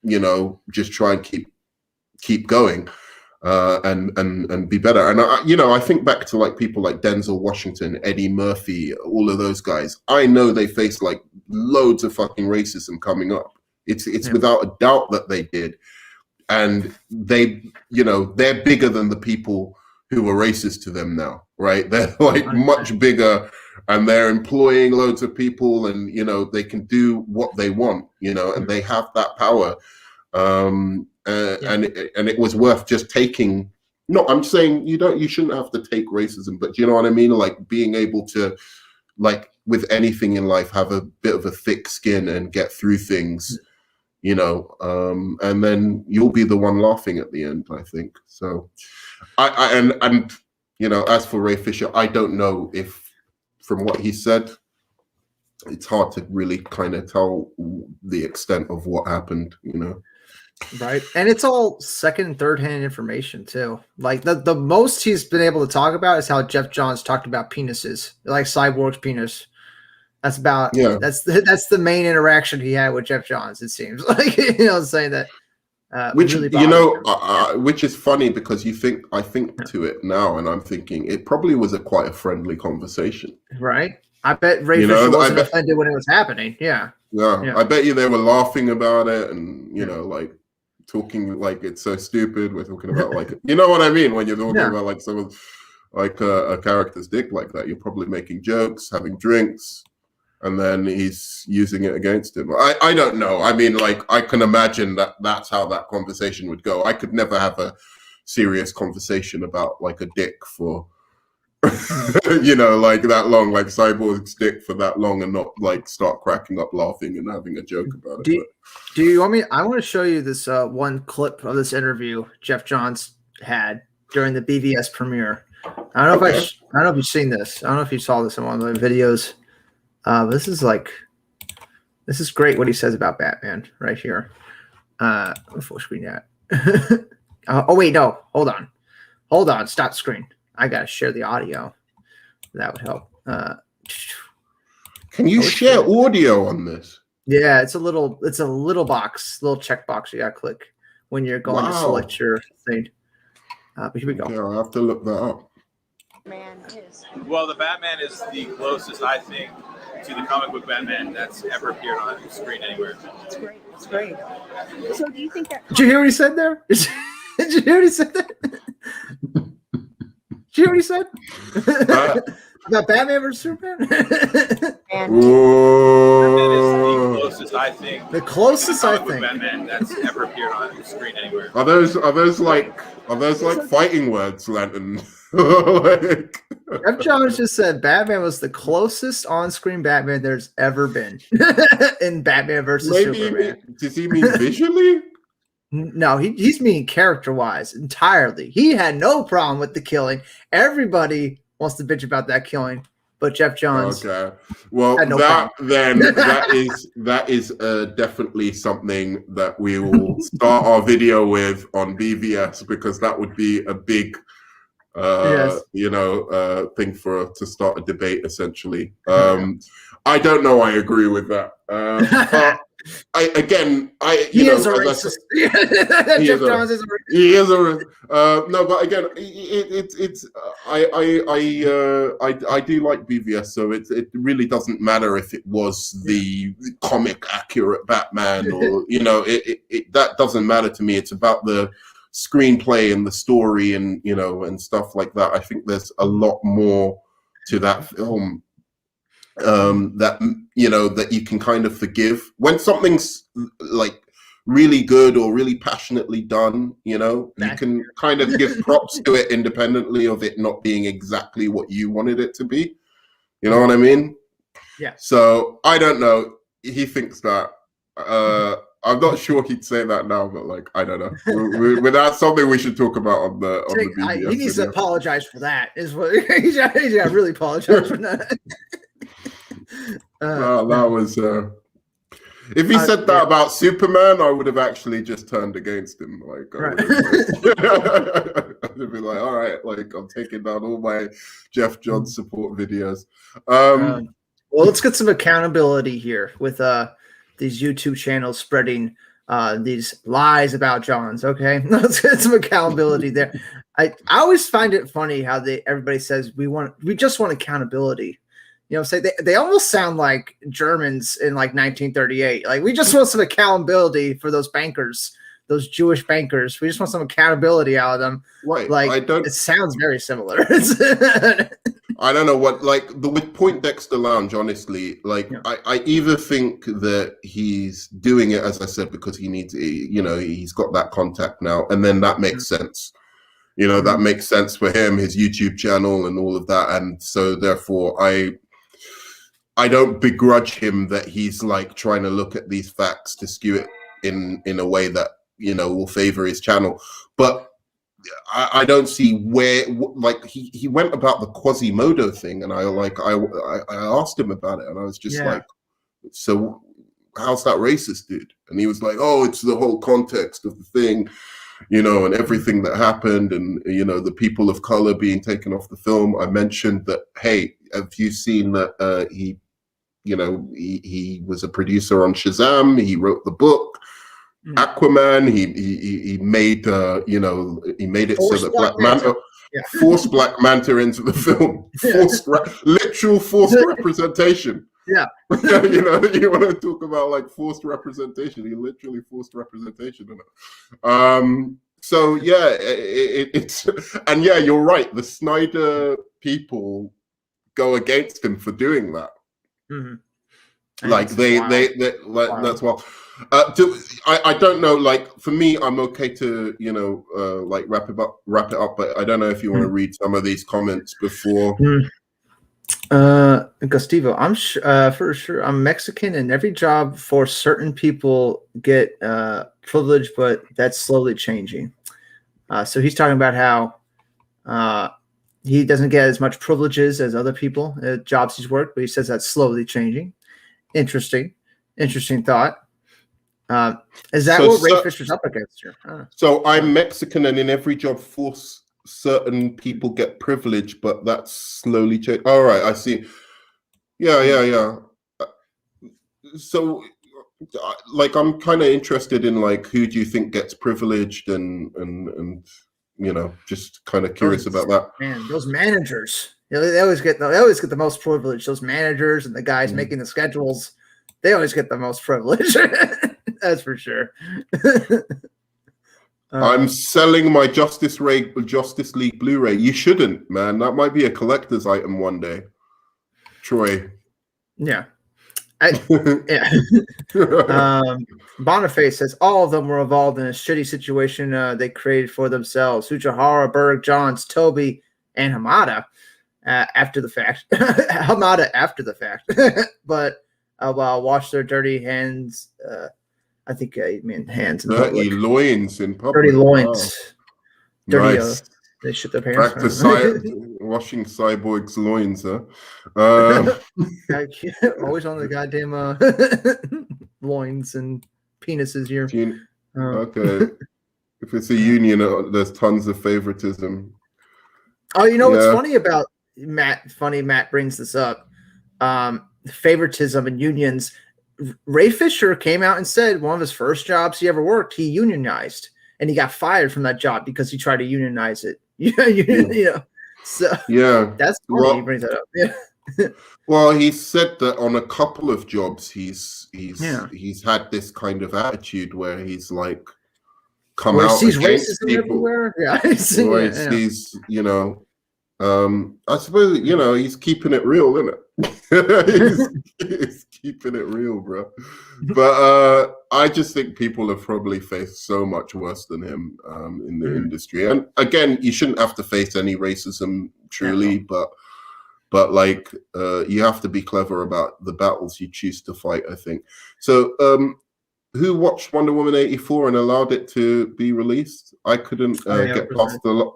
you know, just try and keep going and be better. And you know, I think back to like people like Denzel Washington, Eddie Murphy, all of those guys. I know they faced like loads of fucking racism coming up. It's without a doubt that they did. And they, you know, they're bigger than the people who were racist to them now, right? They're like much bigger, and they're employing loads of people, and you know, they can do what they want, you know, and they have that power. And it was worth just taking. No, I'm saying you shouldn't have to take racism, but you know what I mean? Like being able to, like with anything in life, have a bit of a thick skin and get through things, you know, and then you'll be the one laughing at the end, I think. So and you know, as for Ray Fisher, I don't know if from what he said, it's hard to really kind of tell the extent of what happened, you know. Right. And it's all second and third hand information too. Like the most he's been able to talk about is how Geoff Johns talked about penises, like Cyborg's penis. That's about that's the main interaction he had with Geoff Johns, it seems. Like, you know, saying that which really you know which is funny because I think to it now, and I'm thinking it probably was quite a friendly conversation. Right. I bet Ray Fisher wasn't offended when it was happening. Yeah. I bet you they were laughing about it, and you know, like talking like it's so stupid. We're talking about like, you know what I mean, when you're talking about like someone's like a character's dick like that, you're probably making jokes, having drinks, and then he's using it against him. I don't know. I mean, like, I can imagine that that's how that conversation would go. I could never have a serious conversation about like a dick for you know, like that long, like Cyborg's dick for that long, and not like start cracking up laughing and having a joke about it. Do you want me? I want to show you this one clip of this interview Geoff Johns had during the BVS premiere. I don't know if I don't know if you've seen this. I don't know if you saw this in one of the videos. This is great what he says about Batman right here. Full screen that. Oh wait, no, hold on, stop screen. I gotta share the audio. That would help. Can you share audio on this? Yeah, it's a little box, little check box you gotta click when you're going to select your thing. But here we go. Yeah, I'll have to look that up. Well, the Batman is the closest, I think, to the comic book Batman that's ever appeared on the screen anywhere. It's great. It's great. So do you think that... Did you hear what he said there? Did you hear what he said there? Did you hear what he said? About Batman versus Superman? Batman is the closest, I think. The closest, I comic book think. Batman that's ever appeared on the screen anywhere. Are those like fighting words, Lantern? Like... Geoff Johns just said Batman was the closest on-screen Batman there's ever been in Batman versus Superman. Does he mean visually? No, he's meaning character-wise entirely. He had no problem with the killing. Everybody wants to bitch about that killing, but Geoff Johns. Okay, well, had no that is definitely something that we will start our video with on BVS, because that would be a big, thing to start a debate. Essentially, I don't know. I agree with that. But he is a racist. Geoff Johns is a racist. He is a racist. No, but again, I do like BVS, so it really doesn't matter if it was the comic accurate Batman or that doesn't matter to me. It's about the screenplay and the story and and stuff like that. I think there's a lot more to that film that you can kind of forgive when something's like really good or really passionately done. You can kind of give props to it independently of it not being exactly what you wanted it to be. You know what I mean? Yeah. So I don't know. He thinks that. I'm not sure he'd say that now, but like I don't know. That's something we should talk about on the BBS. He needs to apologize for that. Is what he's got to really apologize for that. That was. If he said that about Superman, I would have actually just turned against him. Like, I'd be like, all right, like I'm taking down all my Geoff Johns support videos. Well, let's get some accountability here with these YouTube channels spreading these lies about Johns. Okay, let's get some accountability there. I always find it funny how everybody says we just want accountability. Say they almost sound like Germans in like 1938. Like, we just want some accountability for those bankers, those Jewish bankers. We just want some accountability out of them. Right. Like, it sounds very similar. I don't know what, like, with Poindexter Lounge, honestly, like, yeah. I either think that he's doing it, as I said, because he needs, he's got that contact now, and then that makes sense. That makes sense for him, his YouTube channel and all of that. And so therefore I don't begrudge him that he's like trying to look at these facts to skew it in a way that, will favor his channel. But I don't see where, like, he went about the Quasimodo thing, and I asked him about it, and I was just like, so how's that racist, dude? And he was like, oh, it's the whole context of the thing, and everything that happened, and the people of color being taken off the film. I mentioned that, hey, have you seen that he was a producer on Shazam? He wrote the book. Aquaman. He made he made it forced so that Black Manta forced Black Manta into the film. Literal forced representation. Yeah. You want to talk about like forced representation? He literally forced representation in it. So yeah, it's and yeah, you're right. The Snyder people go against him for doing that. Mm-hmm. Like Wild. that's what. I don't know. Like for me, I'm okay to like wrap it up. But I don't know if you want to read some of these comments before. Gustivo, for sure. I'm Mexican, and every job for certain people get privilege, but that's slowly changing. So he's talking about how he doesn't get as much privileges as other people at jobs he's worked, but he says that's slowly changing. Interesting thought. Is that what Ray Fisher's up against here? So I'm Mexican, and in every job force, certain people get privilege, but that's slowly changing. All right, I see. Yeah. So, like, I'm kind of interested in like who do you think gets privileged, and just kind of curious about that. Man, those managers, they always get the most privilege. Those managers and the guys making the schedules, they always get the most privilege. That's for sure. I'm selling my Justice League Blu-ray. You shouldn't, man. That might be a collector's item one day. Troy. Yeah. Boniface says all of them were involved in a shitty situation they created for themselves. Uchihara, Berg, Johns, Toby, and Hamada after the fact. But wash their dirty hands. I think I mean hands in dirty public. Loins in public. Dirty loins. Wow. Dirty. Nice. They shit their pants. Practice washing Cyborg's loins, huh? Always on the goddamn loins and penises here. Okay. If it's a union, there's tons of favoritism. Oh, you know what's funny about Matt? Matt brings this up. Favoritism and unions. Ray Fisher came out and said one of his first jobs he ever worked, he unionized, and he got fired from that job because he tried to unionize it. So that's funny he brings that up. Yeah. Well, he said that on a couple of jobs he's had this kind of attitude where he's like come out sees against racism people. Everywhere. Yeah, He's I suppose he's keeping it real, isn't it? he's keeping it real, bro. But I just think people have probably faced so much worse than him in the industry. And again, you shouldn't have to face any racism truly, but like you have to be clever about the battles you choose to fight, I think. So who watched Wonder Woman 84 and allowed it to be released? I couldn't get past the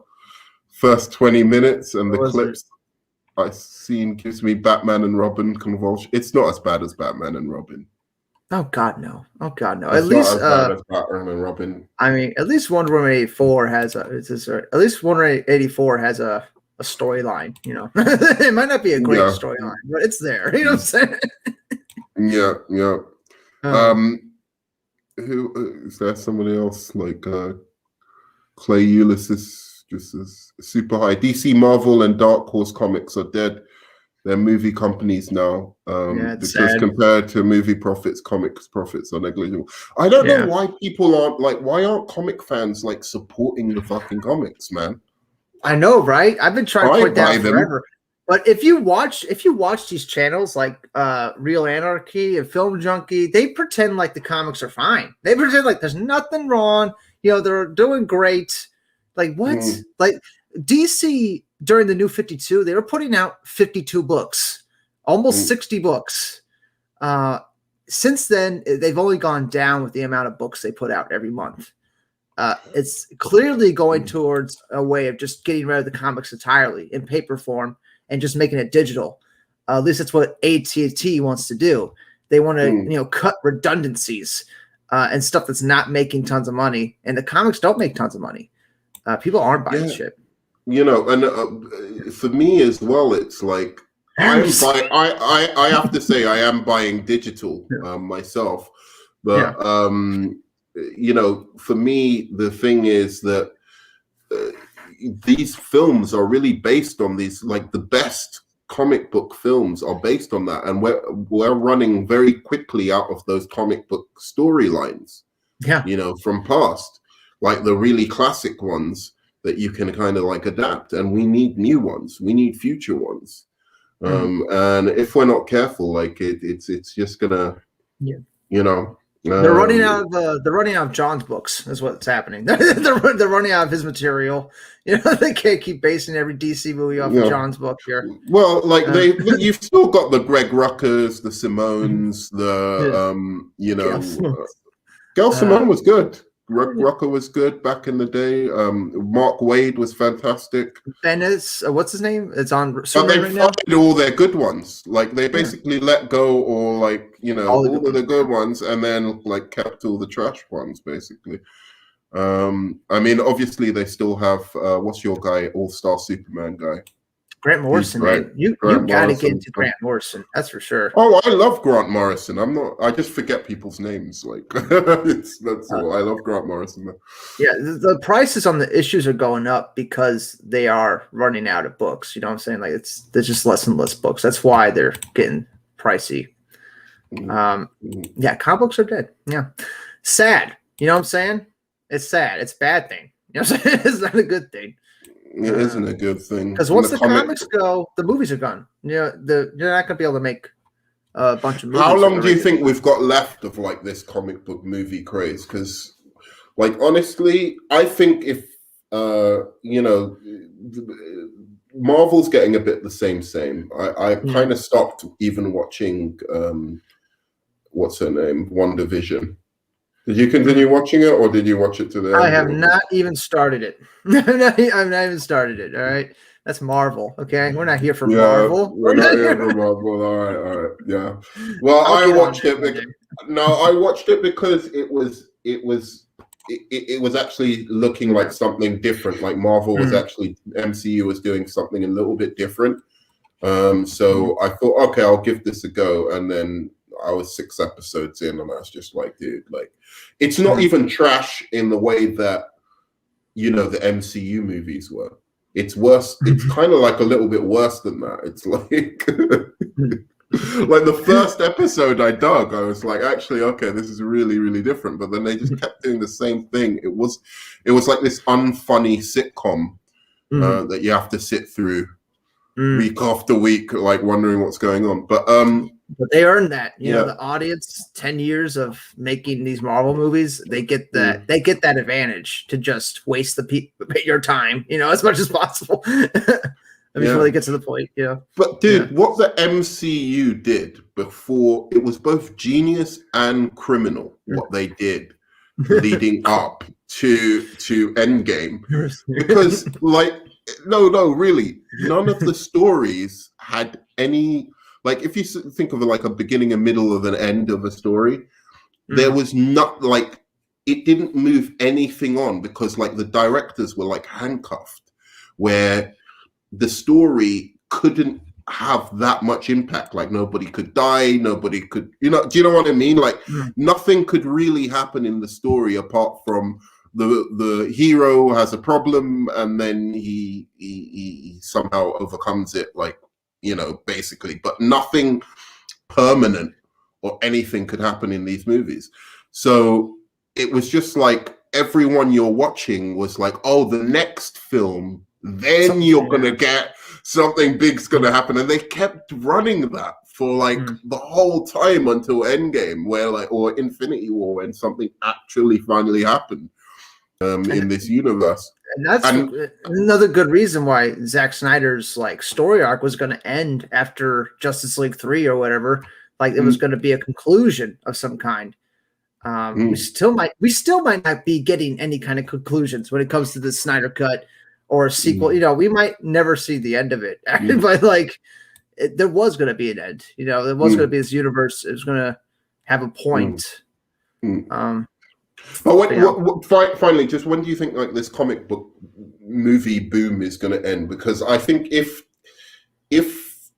first 20 minutes, and the clips I've seen gives me Batman and Robin convulsion. It's not as bad as Batman and Robin. Oh God, no! At least Batman and Robin. I mean, at least Wonder Woman 84 has a storyline. It might not be a great storyline, but it's there. You know what I'm saying? Yeah. Who is there? Somebody else like Clay Ulysses? Just as super high. DC, Marvel, and Dark Horse Comics are dead. They're movie companies now. Because sad. Compared to movie profits, comics profits are negligible. I don't know why people aren't why aren't comic fans like supporting the fucking comics, man? I know, right? I've been trying to point that out forever. But if you watch these channels like Real Anarchy and Film Junkie, they pretend like the comics are fine. They pretend like there's nothing wrong. They're doing great. Like what? Like DC during the New 52, they were putting out 52 books, almost 60 books. Since then, they've only gone down with the amount of books they put out every month. It's clearly going towards a way of just getting rid of the comics entirely in paper form and just making it digital. At least that's what AT&T wants to do. They want to, cut redundancies and stuff that's not making tons of money. And the comics don't make tons of money. People aren't buying shit. And for me as well, it's like I have to say I am buying digital myself. But for me, the thing is that these films are really based on these, like the best comic book films are based on that, and we're running very quickly out of those comic book storylines. From past, like the really classic ones that you can kind of like adapt, and we need new ones. We need future ones. And if we're not careful, like it's just gonna, Yeah. you know, they're running out of John's books. Is what's happening. they're running out of his material. You know, they can't keep basing every DC movie off of John's book here. Well, like you've still got the Greg Ruckers, the Simones, the Gail Simone was good. Greg Rucker was good back in the day. Mark Waid was fantastic. Venice, what's his name? It's on. But they fired all their good ones. Like they basically let go, or like all of the good ones, and then like kept all the trash ones, basically. I mean, obviously they still have what's your guy, All-Star Superman guy? Grant Morrison, man. You got to get into Grant Morrison. That's for sure. Oh, I love Grant Morrison. I just forget people's names. Like that's all. I love Grant Morrison. Yeah, the prices on the issues are going up because they are running out of books. You know what I'm saying? Like there's just less and less books. That's why they're getting pricey. Yeah, comic books are dead. Yeah, sad. You know what I'm saying? It's sad. It's a bad thing. You know what I'm saying? It's not a good thing. It isn't a good thing. Because once the comics go, the movies are gone. You're not going to be able to make a bunch of movies. How long do you think we've got left of like this comic book movie craze? Because, like, honestly, I think if Marvel's getting a bit the same. I kind of stopped even watching what's her name, WandaVision. Did you continue watching it, or did you watch it to the end? I have not even started it. I've not even started it. All right, that's Marvel. Okay, we're not here for Marvel. We're not here for Marvel. All right. Yeah. Well, I watched it. I watched it because it was actually looking like something different. Like Marvel was actually MCU was doing something a little bit different. So I thought, okay, I'll give this a go, and then I was 6 episodes in, and I was just like, dude, like, it's not even trash in the way that the MCU movies were. It's worse. It's kind of like a little bit worse than that. It's like like the first episode I dug, I was like, actually, okay, this is really, really different. But then they just kept doing the same thing. It was like this unfunny sitcom that you have to sit through week after week, like wondering what's going on. But they earned that. You know, the audience, 10 years of making these Marvel movies, they get that advantage to just waste your time, as much as possible. Before they get to the point. Yeah. But dude, what the MCU did before, it was both genius and criminal what they did leading up to Endgame. Because like no, really, none of the stories had any. Like, if you think of it like a beginning, a middle, of an end of a story, there was not, like, it didn't move anything on because, like, the directors were, like, handcuffed, where the story couldn't have that much impact. Like, nobody could die, nobody could, do you know what I mean? Like, nothing could really happen in the story apart from the hero has a problem and then he somehow overcomes it, like, basically, but nothing permanent or anything could happen in these movies. So it was just like everyone you're watching was like, oh, the next film, then you're going to get something big's going to happen. And they kept running that for like the whole time until Endgame, or Infinity War, when something actually finally happened in this universe. And that's another good reason why Zack Snyder's like story arc was going to end after Justice League 3 or whatever. Like it was going to be a conclusion of some kind. We still might not be getting any kind of conclusions when it comes to the Snyder Cut or a sequel. We might never see the end of it, but like there was going to be an end. There was going to be this universe. It was going to have a point. Finally, just when do you think like this comic book movie boom is going to end? Because I think if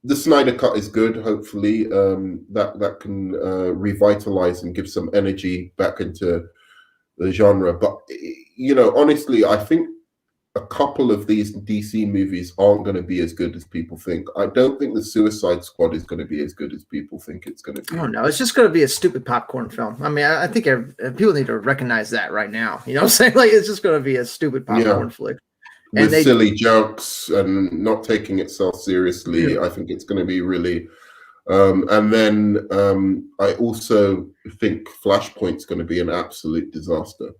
the Snyder Cut is good, hopefully that can revitalize and give some energy back into the genre. But honestly, I think a couple of these DC movies aren't going to be as good as people think. I don't think the Suicide Squad is going to be as good as people think it's going to be. Oh no, it's just going to be a stupid popcorn film. I mean, I think people need to recognize that right now. You know what I'm saying? Like, it's just going to be a stupid popcorn flick. with silly jokes and not taking itself seriously. Yeah. I think it's going to be really. And then I also think Flashpoint's going to be an absolute disaster.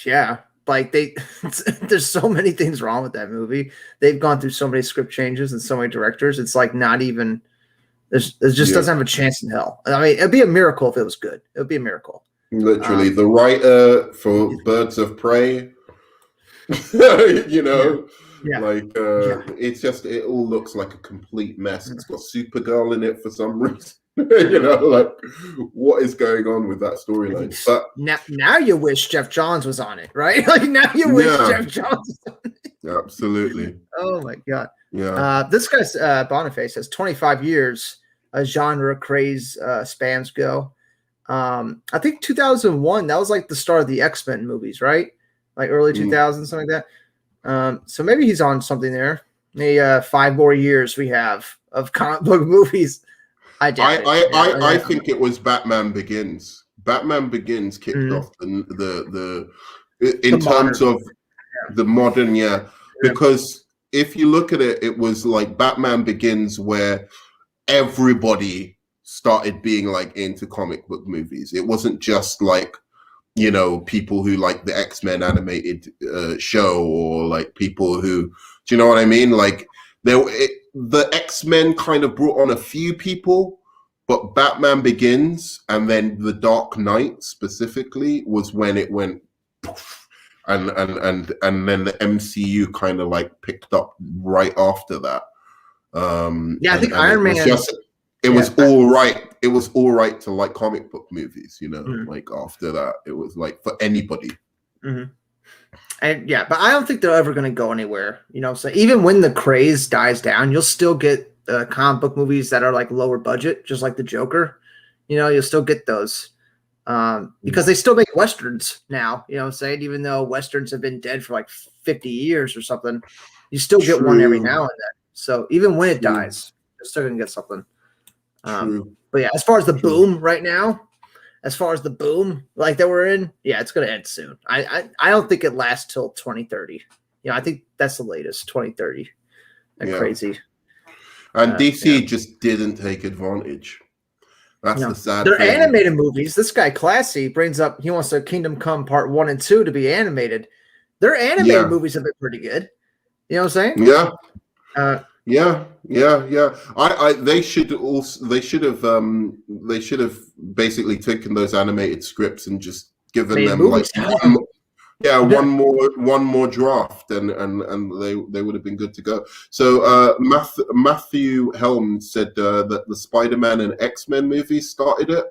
Yeah, like there's so many things wrong with that movie. They've gone through so many script changes and so many directors. It's like not even. It just doesn't have a chance in hell. I mean, it'd be a miracle if it was good. It would be a miracle. Literally, the writer for Birds of Prey, you know, it's just, it all looks like a complete mess. It's got Supergirl in it for some reason. You know, like, what is going on with that storyline? But now you wish Geoff Johns was on it, right? Like now you wish Geoff Johns was on it. Absolutely. Oh my god. Yeah. This guy's Boniface has 25 years genre craze spans go. I think 2001, that was like the start of the X-Men movies, right? Like early 2000s, something like that. So maybe he's on something there. Maybe 5 more years we have of comic book movies. I think it was Batman Begins. Batman Begins kicked off the terms of the modern, because if you look at it, it was like Batman Begins where everybody started being like into comic book movies. It wasn't just like, you know, people who like the X-Men animated show, or like people who, do you know what I mean? Like the X-Men kind of brought on a few people, but Batman Begins and then The Dark Knight specifically was when it went poof, and then the MCU kind of like picked up right after that. I think Iron Man. It was all right. It was all right to like comic book movies, you know. Like after that, it was like for anybody. And but I don't think they're ever going to go anywhere. You know, so even when the craze dies down, you'll still get comic book movies that are like lower budget, just like the Joker. You know, you'll still get those because they still make westerns now. You know what I'm saying? Even though westerns have been dead for like 50 years or something, you still get one every now and then. So even when it dies, you're still going to get something. But yeah, as far as the boom right now, like that we're in, it's going to end soon. I don't think it lasts till 2030. You know, I think that's the latest, 2030. Crazy. And DC just didn't take advantage. That's the sad thing. They're animated movies. This guy, Classy, brings up he wants a Kingdom Come Part 1 and 2 to be animated. Their animated movies have been pretty good. You know what I'm saying? Yeah. They should have basically taken those animated scripts and just given them like one more draft, and they would have been good to go. So Matthew Helm said that the Spider-Man and X-Men movies started it.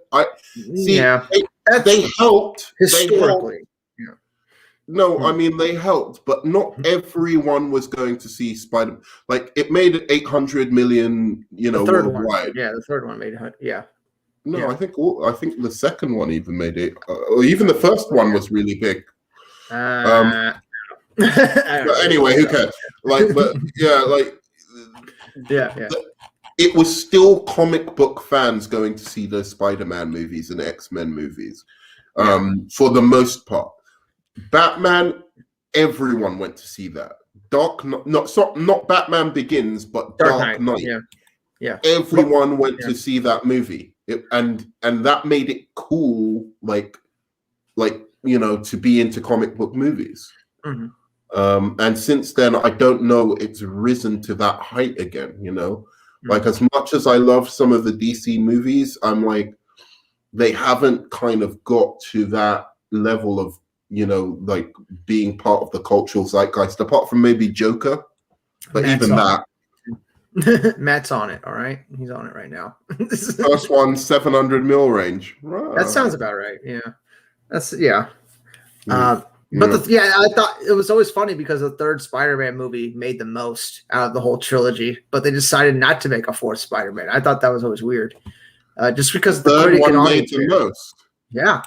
They helped historically. No, I mean they helped, but not everyone was going to see Spider. Like it made 800 million, you know, worldwide. The third one made No, I think the second one even made it. Or even the first one was really big. But anyway, who cares? It was still comic book fans going to see those Spider-Man movies and X-Men movies, for the most part. Batman, everyone went to see that. Not Batman Begins, but Dark Knight. Everyone went to see that movie, and that made it cool, like you know, to be into comic book movies. And since then, I don't know, it's risen to that height again. You know, like as much as I love some of the DC movies, I'm like, they haven't kind of got to that level of, you know, like being part of the cultural zeitgeist, apart from maybe Joker. But Matt's even that. Matt's on it, all right? He's on it right now. First one, 700 mil range. Right. That sounds about right, yeah. That's, I thought it was always funny because the third Spider-Man movie made the most out of the whole trilogy, but they decided not to make a fourth Spider-Man. I thought that was always weird. Just because the third one made the most. Yeah.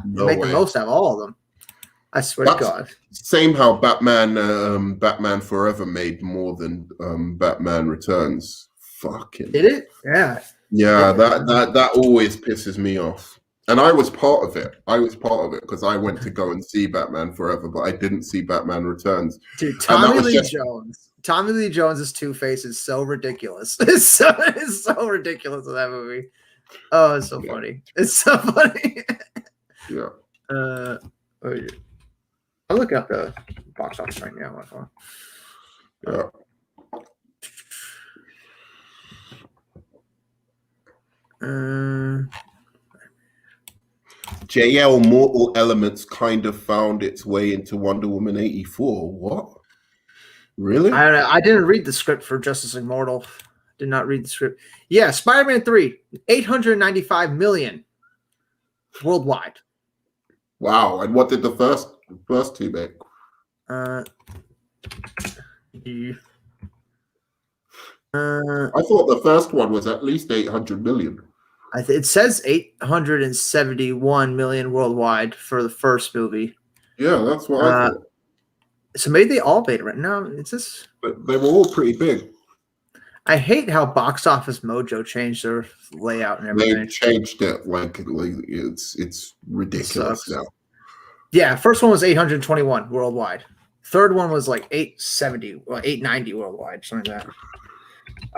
No they made the most out of all of them. I swear to God. Same how Batman Forever made more than Batman Returns. Fucking did it? Yeah. Yeah, that always pisses me off. And I was part of it. Because I went to go and see Batman Forever, but I didn't see Batman Returns. Dude, And that Tommy was Lee just- Jones. Tommy Lee Jones's Two-Face is so ridiculous. It's so ridiculous in that movie. Oh, it's so funny. It's so funny. Yeah. I'll look up the box office right now. Yeah. JL Mortal Elements kind of found its way into Wonder Woman 84. What? Really? I don't know. I didn't read the script for Justice Immortal. Did not read the script. Yeah, Spider-Man 3, 895 million worldwide. Wow. And what did the first two make? I thought the first one was at least 800 million. It says 871 million worldwide for the first movie. Yeah, that's what I thought. So maybe they all made it right now. It's just But they were all pretty big. I hate how Box Office Mojo changed their layout and everything. They changed it like it's ridiculous now. Yeah, first one was 821 worldwide. Third one was like 870 or 890 worldwide, something like that.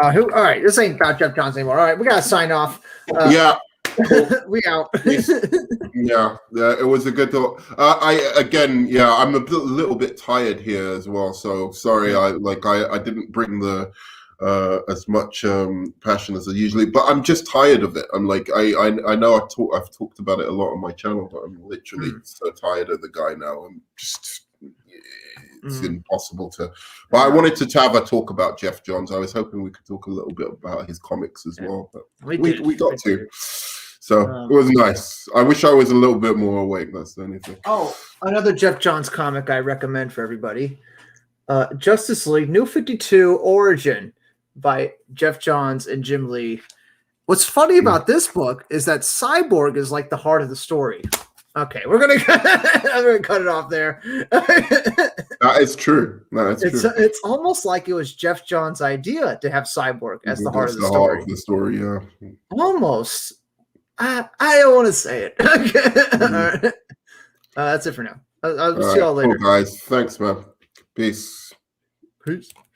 All right, this ain't about Geoff Johns anymore. All right, we gotta sign off. Yeah. We out. Yeah, it was a good thought. I'm a little bit tired here as well. So sorry, I didn't bring the as much passion as I usually, but I'm just tired of it. I'm like, I know I've talked about it a lot on my channel, but I'm literally so tired of the guy now. I'm just. It's impossible to. But I wanted to have a talk about Geoff Johns. I was hoping we could talk a little bit about his comics as well, but we got to. So it was nice. I wish I was a little bit more awake. That's the only thing. Oh, another Geoff Johns comic I recommend for everybody: Justice League New 52 Origin by Geoff Johns and Jim Lee. What's funny about this book is that Cyborg is like the heart of the story. Okay, I'm gonna cut it off there. That is true. No, true. It's almost like it was Geoff Johns' idea to have Cyborg as the heart of the story. Heart of the story, yeah. Almost. I don't want to say it. Okay. All right. That's it for now. I'll see y'all later. Cool, guys. Thanks, man. Peace. Peace.